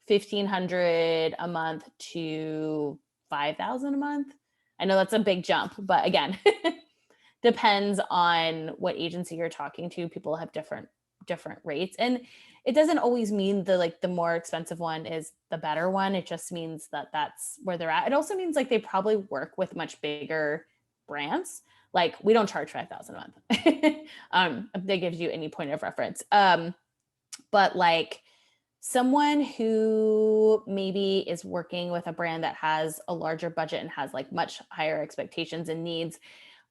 S2: 1,500 a month to 5,000 a month. I know that's a big jump, but again, depends on what agency you're talking to. People have different rates, and it doesn't always mean the more expensive one is the better one. It just means that that's where they're at. It also means like they probably work with much bigger brands. Like we don't charge 5,000 a month. That gives you any point of reference. But like someone who maybe is working with a brand that has a larger budget and has like much higher expectations and needs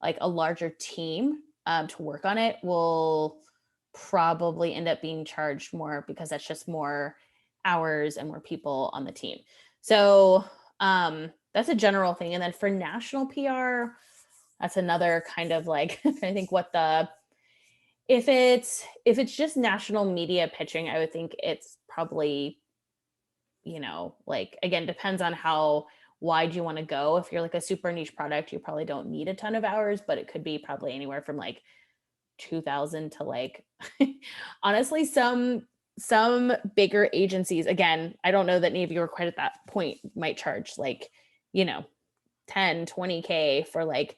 S2: like a larger team to work on it will probably end up being charged more, because that's just more hours and more people on the team. So that's a general thing. And then for national PR, that's another kind of like, I think what the, if it's just national media pitching, I would think it's probably, like, again, depends on how wide you want to go. If you're like a super niche product, you probably don't need a ton of hours, but it could be probably anywhere from like 2,000 to like, honestly, some bigger agencies, again, I don't know that any of you are quite at that point, might charge like, 10, 20K for like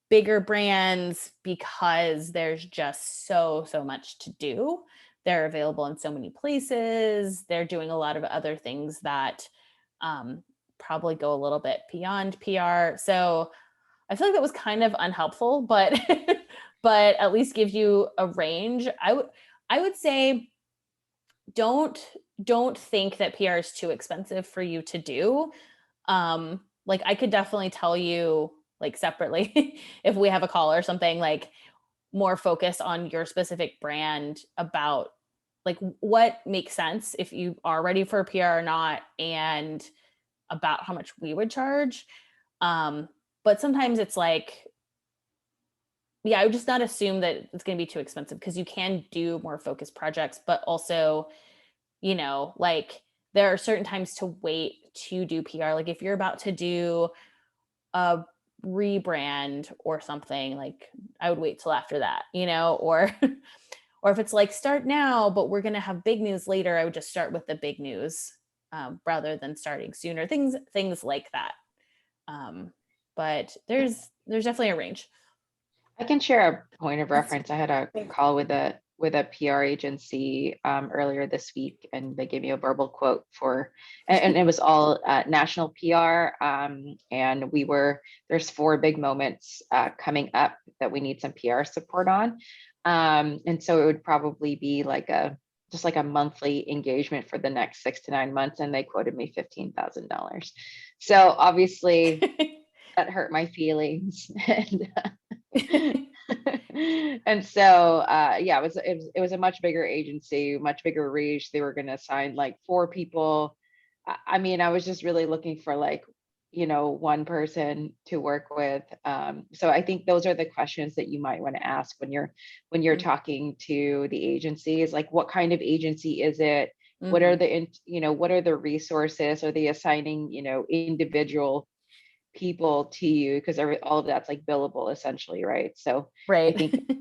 S2: bigger brands, because there's just so much to do. They're available in so many places. They're doing a lot of other things that probably go a little bit beyond PR. So I feel like that was kind of unhelpful, but but at least gives you a range. I would say don't think that PR is too expensive for you to do. Like I could definitely tell you like separately if we have a call or something, like more focus on your specific brand about like what makes sense if you are ready for a PR or not, and about how much we would charge. But sometimes it's like, yeah, I would just not assume that it's going to be too expensive, because you can do more focused projects, but also, like there are certain times to wait to do PR. Like if you're about to do a rebrand or something, like I would wait till after that, or or if it's like start now, but we're going to have big news later, I would just start with the big news rather than starting sooner, things like that. But there's definitely a range.
S1: I can share a point of reference. I had a call with a PR agency earlier this week, and they gave me a verbal quote for, and it was all national PR. And there's 4 big moments coming up that we need some PR support on. And so it would probably be like just like a monthly engagement for the next 6 to 9 months. And they quoted me $15,000. So obviously that hurt my feelings. And so yeah, it was a much bigger agency, much bigger reach. They were going to assign like 4 people. I mean, I was just really looking for like, one person to work with. So I think those are the questions that you might want to ask when you're talking to the agencies. Like, what kind of agency is it? Mm-hmm. What are the resources? Are they assigning, individual people to you, because all of that's like billable essentially, right? So
S2: right.
S1: I think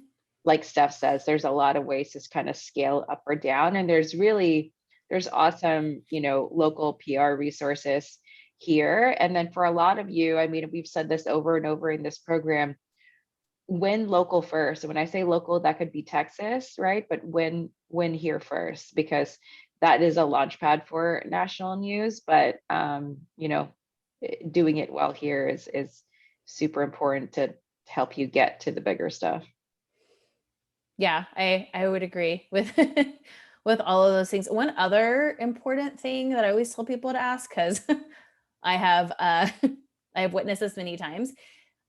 S1: like Steph says, there's a lot of ways to kind of scale up or down, and there's awesome local PR resources here. And then for a lot of you, I mean, we've said this over and over in this program, win local first. And when I say local, that could be Texas, right? But win here first, because that is a launch pad for national news. But doing it well here is super important to help you get to the bigger stuff.
S2: Yeah, I would agree with with all of those things. One other important thing that I always tell people to ask, because I have witnessed this many times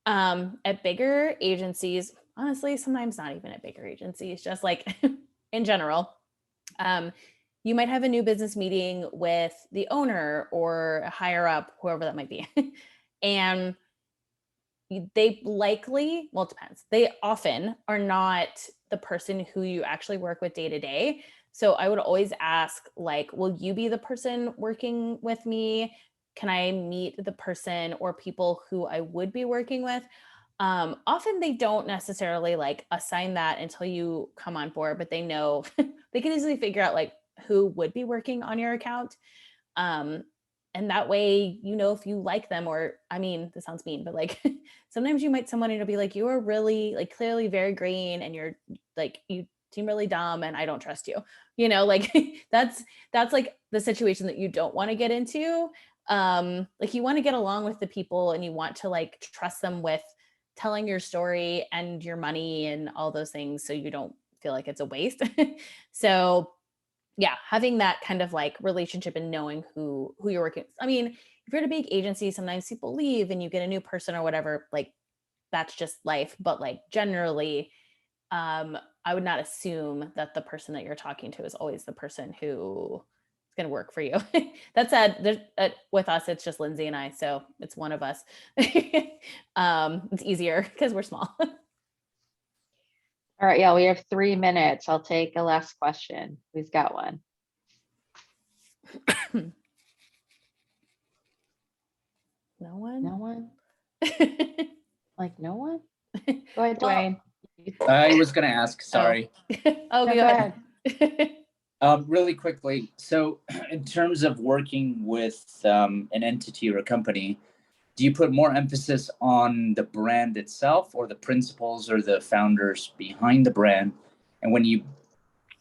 S2: at bigger agencies, honestly, sometimes not even at bigger agencies, just like in general. You might have a new business meeting with the owner or a higher up, whoever that might be. And they likely, well, it depends. They often are not the person who you actually work with day to day. So I would always ask, like, will you be the person working with me can I meet the person or people who I would be working with? Often they don't necessarily like assign that until you come on board, but they know they can easily figure out like who would be working on your account. Um, and that way, you know, if you like them, or I mean, this sounds mean, but like sometimes you might someone and it'll be like, you are really like clearly very green and you're like, you seem really dumb and I don't trust you, you know, like that's like the situation that you don't want to get into. Like you want to get along with the people and you want to like trust them with telling your story and your money and all those things so you don't feel like it's a waste. So yeah, having that kind of like relationship and knowing who you're working with. I mean, if you're at a big agency, sometimes people leave and you get a new person or whatever, like that's just life. But like generally, I would not assume that the person that you're talking to is always the person who is going to work for you. That said, with us, it's just Lindsay and I, so it's one of us. It's easier because we're small.
S1: All right, y'all, we have 3 minutes. I'll take a last question. Who's got one?
S2: No one?
S1: No one? Like no one? Go ahead,
S2: Well-
S1: Dwayne.
S7: I was going to ask, sorry.
S2: Oh,
S1: No,
S2: go ahead.
S7: Really quickly. So in terms of working with an entity or a company, do you put more emphasis on the brand itself or the principles or the founders behind the brand? And when you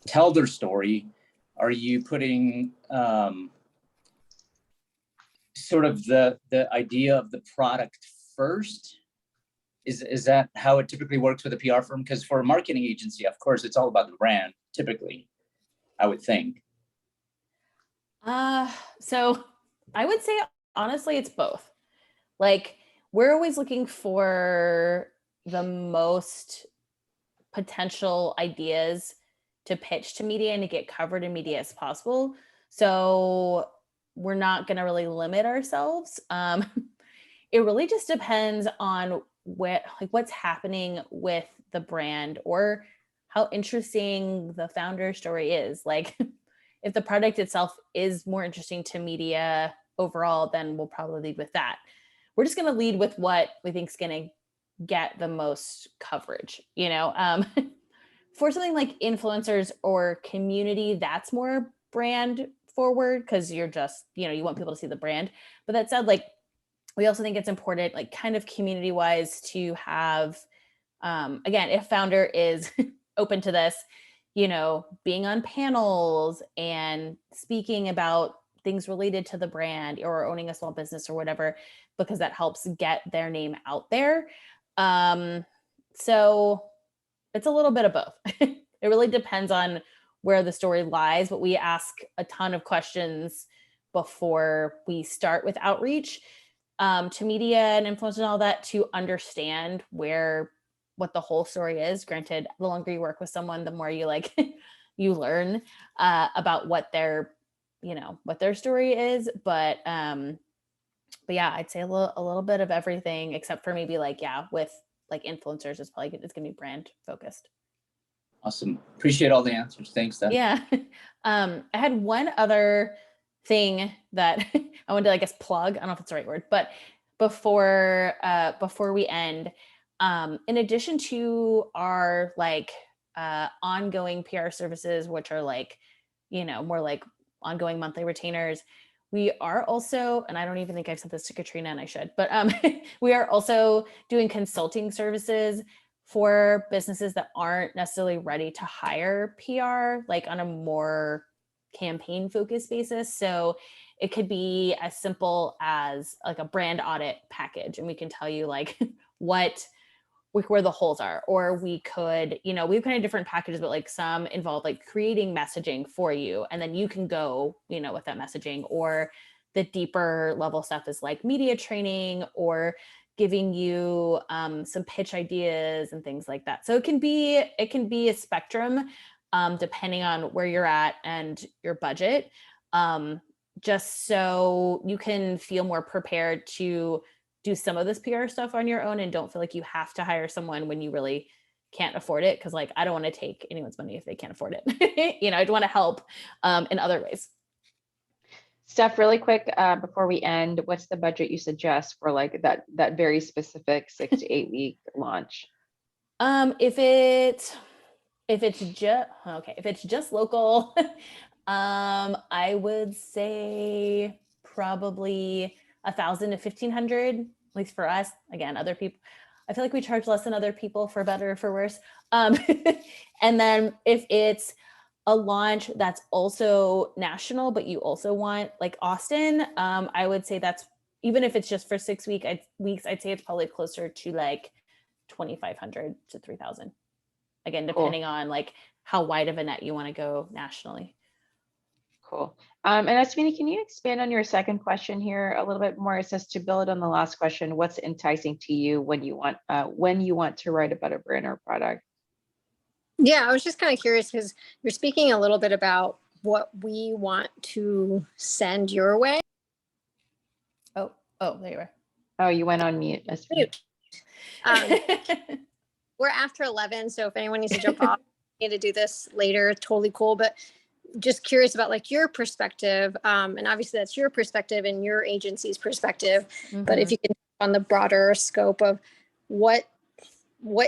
S7: tell their story, are you putting sort of the idea of the product first? Is that how it typically works with a PR firm? Because for a marketing agency, of course, it's all about the brand, typically, I would think.
S2: So I would say honestly, it's both. Like we're always looking for the most potential ideas to pitch to media and to get covered in media as possible. So we're not going to really limit ourselves. It really just depends on what's happening with the brand or how interesting the founder story is. Like if the product itself is more interesting to media overall, then we'll probably lead with that. We're just going to lead with what we think is going to get the most coverage, you know. For something like influencers or community, that's more brand forward because you're just, you know, you want people to see the brand. But that said, like we also think it's important, like kind of community wise, to have again, if founder is open to this, you know, being on panels and speaking about things related to the brand or owning a small business or whatever, because that helps get their name out there. So it's a little bit of both. It really depends on where the story lies, but we ask a ton of questions before we start with outreach to media and influencers and all that to understand what the whole story is. Granted, the longer you work with someone, the more you like you learn about what their story is. But yeah, I'd say a little bit of everything, except for maybe like, yeah, with like influencers, it's gonna be brand focused.
S7: Awesome. Appreciate all the answers. Thanks, Steph.
S2: Yeah. I had one other thing that I wanted to, I guess, plug. I don't know if it's the right word, but before we end, in addition to our like ongoing PR services, which are like, you know, more like ongoing monthly retainers, we are also, and I don't even think I've sent this to Katrina and I should, but we are also doing consulting services for businesses that aren't necessarily ready to hire PR, like on a more campaign focused basis. So it could be as simple as like a brand audit package, and we can tell you like where the holes are. Or we could, you know, we have kind of different packages, but like some involve like creating messaging for you, and then you can go, you know, with that messaging. Or the deeper level stuff is like media training or giving you some pitch ideas and things like that. So it can be a spectrum depending on where you're at and your budget, just so you can feel more prepared to do some of this PR stuff on your own and don't feel like you have to hire someone when you really can't afford it. Cause like, I don't want to take anyone's money if they can't afford it. You know, I'd want to help in other ways.
S1: Steph, really quick, before we end, what's the budget you suggest for like that very specific 6 to 8 week launch?
S2: If it's just local, I would say probably 1,000 to 1,500, at least for us. Again, other people, I feel like we charge less than other people, for better or for worse. And then if it's a launch that's also national, but you also want like Austin, I would say that's, even if it's just for 6 weeks, I'd say it's probably closer to like 2,500 to 3,000. Again, depending on like how wide of a net you want to go nationally.
S1: Cool. And Asmini, can you expand on your second question here a little bit more? It says, to build on the last question, what's enticing to you when you want to write about a brand or product?
S8: Yeah, I was just kind of curious because you're speaking a little bit about what we want to send your way.
S2: Oh, there you are.
S1: Oh, you went on mute.
S8: Mute. We're after 11, so if anyone needs to jump off, need to do this later, totally cool. But just curious about like your perspective, and obviously that's your perspective and your agency's perspective. Mm-hmm. But if you can on the broader scope of what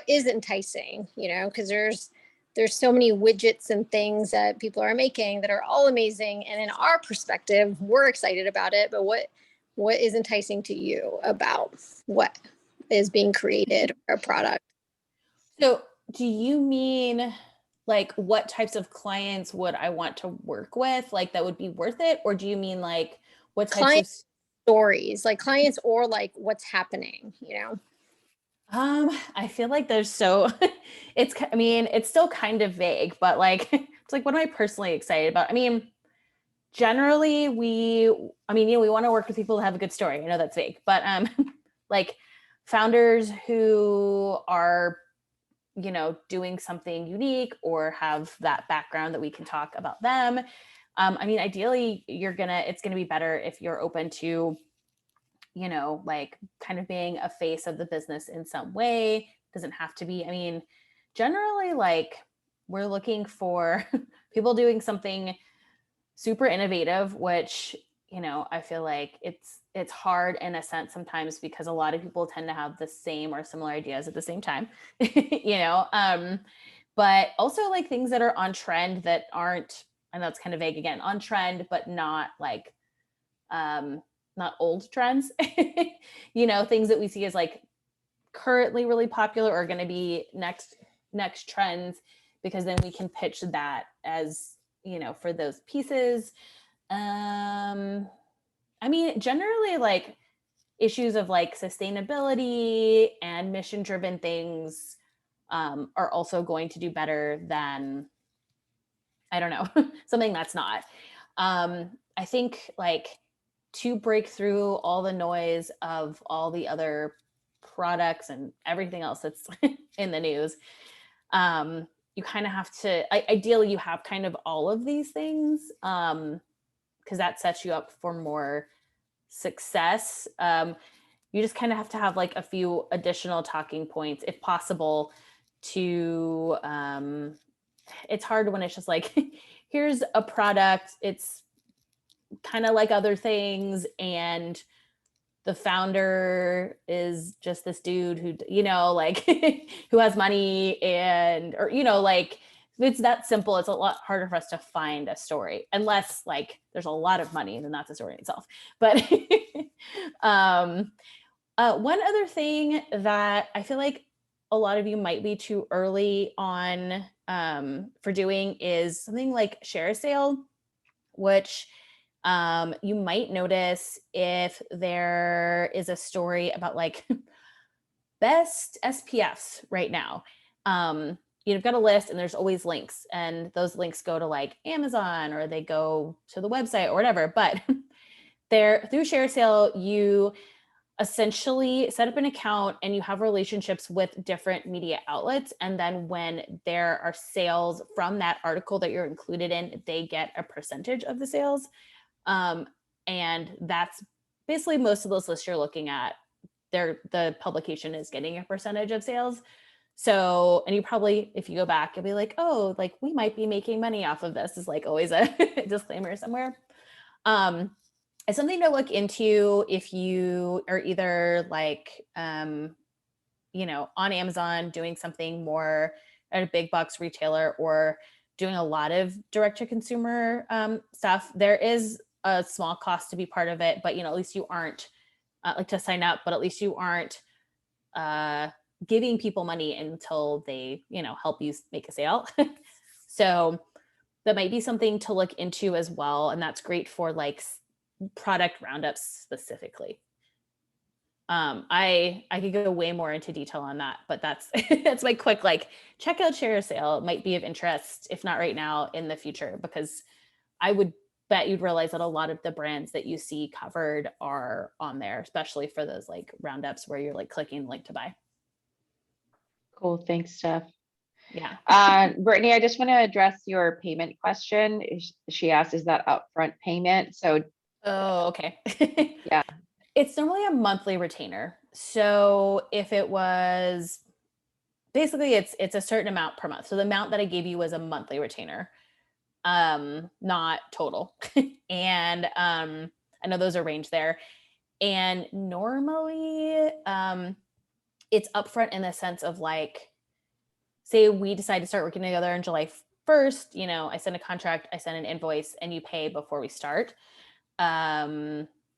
S8: is enticing, you know, because there's so many widgets and things that people are making that are all amazing, and in our perspective, we're excited about it. But what is enticing to you about what is being created or a product?
S2: So do you mean like what types of clients would I want to work with? Like that would be worth it? Or do you mean like what types of
S8: stories, like clients, or like what's happening, you know?
S2: I feel like there's it's still kind of vague, but like, it's like, what am I personally excited about? I mean, generally we want to work with people who have a good story. I know that's vague, but like founders who are, you know, doing something unique or have that background that we can talk about them. I mean, ideally it's gonna be better if you're open to, you know, like kind of being a face of the business in some way. Doesn't have to be, I mean, generally like we're looking for people doing something super innovative, which, you know, I feel like it's hard in a sense sometimes because a lot of people tend to have the same or similar ideas at the same time, you know, but also like things that are on trend that aren't, I know it's kind of vague again, on trend, but not like, not old trends, you know, things that we see as like currently really popular or going to be next trends, because then we can pitch that as, you know, for those pieces. I mean, generally like issues of like sustainability and mission driven things are also going to do better than, I don't know, something that's not. I think like to break through all the noise of all the other products and everything else that's in the news, you kind of have to, ideally you have kind of all of these things, because that sets you up for more success. You just kind of have to have like a few additional talking points if possible to, it's hard when it's just like, here's a product, it's kind of like other things, and the founder is just this dude who, you know, like who has money and, or, you know, like if it's that simple, it's a lot harder for us to find a story, unless like there's a lot of money, then that's a story in itself. But one other thing that I feel like a lot of you might be too early on for doing is something like share a sale, which you might notice if there is a story about like best SPFs right now. You've got a list and there's always links, and those links go to like Amazon or they go to the website or whatever. But through Share Sale, you essentially set up an account and you have relationships with different media outlets. And then when there are sales from that article that you're included in, they get a percentage of the sales. And that's basically most of those lists you're looking at. The publication is getting a percentage of sales. So, and you probably, if you go back, you'll be like, oh, like we might be making money off of this, is like always a disclaimer somewhere. It's something to look into if you are either like, you know, on Amazon doing something more at a big box retailer or doing a lot of direct to consumer stuff. There is a small cost to be part of it, but you know, at least you aren't like to sign up, but at least you aren't giving people money until they, you know, help you make a sale. So that might be something to look into as well. And that's great for like product roundups specifically. I could go way more into detail on that, but that's that's my quick like check out share sale. It might be of interest, if not right now, in the future, because I would bet you'd realize that a lot of the brands that you see covered are on there, especially for those like roundups where you're like clicking the link to buy.
S1: Cool. Thanks, Steph.
S2: Yeah.
S1: Brittany, I just want to address your payment question. She asked, is that upfront payment? So,
S2: Oh, okay.
S1: yeah.
S2: It's normally a monthly retainer. So if it was basically it's a certain amount per month. So the amount that I gave you was a monthly retainer, not total. And I know those are range there. And normally it's upfront in the sense of like, say we decide to start working together on July 1st, you know, I send a contract, I send an invoice, and you pay before we start.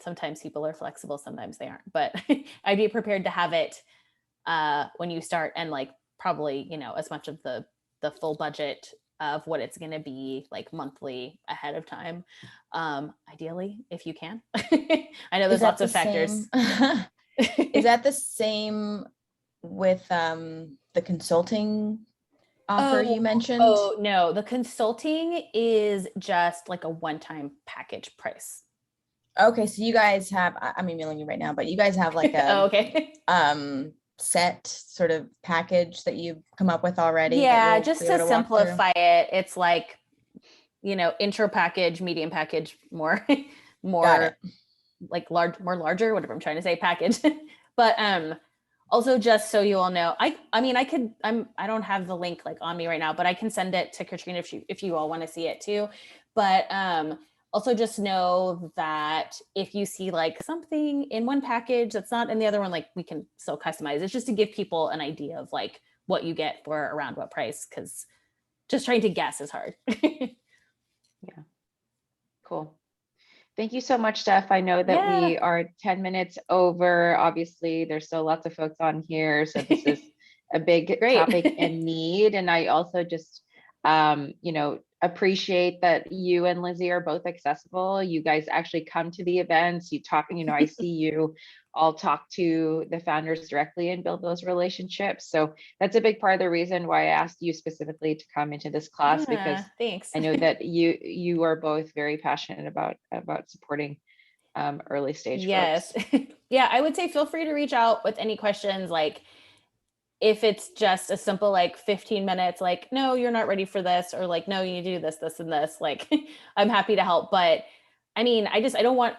S2: Sometimes people are flexible, sometimes they aren't, but I'd be prepared to have it when you start, and like probably, you know, as much of the full budget of what it's going to be like monthly ahead of time. Ideally, if you can. I know there's lots of factors.
S3: Is that the same with the consulting offer you mentioned?
S2: Oh, no, the consulting is just like a one-time package price.
S3: Okay, so you guys have, I'm emailing you right now, but you guys have like a
S2: Oh, okay.
S3: set sort of package that you've come up with already?
S2: Yeah, just to simplify it, it's like, you know, intro package, medium package, more like larger, whatever I'm trying to say, package. But also just so you all know, I mean, I don't have the link like on me right now, but I can send it to Katrina if you all want to see it too. But also just know that if you see like something in one package that's not in the other one, like we can still customize. It's just to give people an idea of like what you get for around what price, because just trying to guess is hard.
S1: Yeah. Cool. Thank you so much, Steph. I know that we are 10 minutes over. Obviously, there's still lots of folks on here. So this is a big topic and need. And I also just, you know, appreciate that you and Lizzie are both accessible. You guys actually come to the events. You talk, you know, I see you all talk to the founders directly and build those relationships. So that's a big part of the reason why I asked you specifically to come into this class, because
S2: thanks.
S1: I know that you are both very passionate about supporting early stage folks.
S2: Yeah, I would say feel free to reach out with any questions. Like if it's just a simple like 15 minutes, like, no, you're not ready for this, or like, no, you need to do this, this, and this, like, I'm happy to help. But I mean, I don't want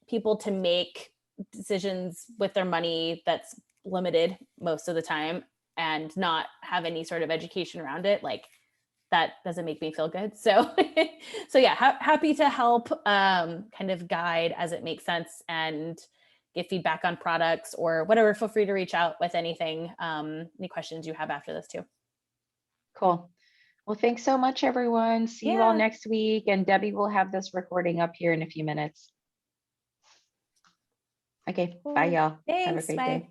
S2: people to make decisions with their money that's limited most of the time and not have any sort of education around it. Like that doesn't make me feel good. So, so yeah, happy to help kind of guide as it makes sense and give feedback on products or whatever. Feel free to reach out with anything, any questions you have after this too.
S1: Cool. Well, thanks so much, everyone. See you all next week. And Debbie will have this recording up here in a few minutes. Okay, bye y'all.
S2: Thanks,
S1: have a great
S2: bye.
S1: day.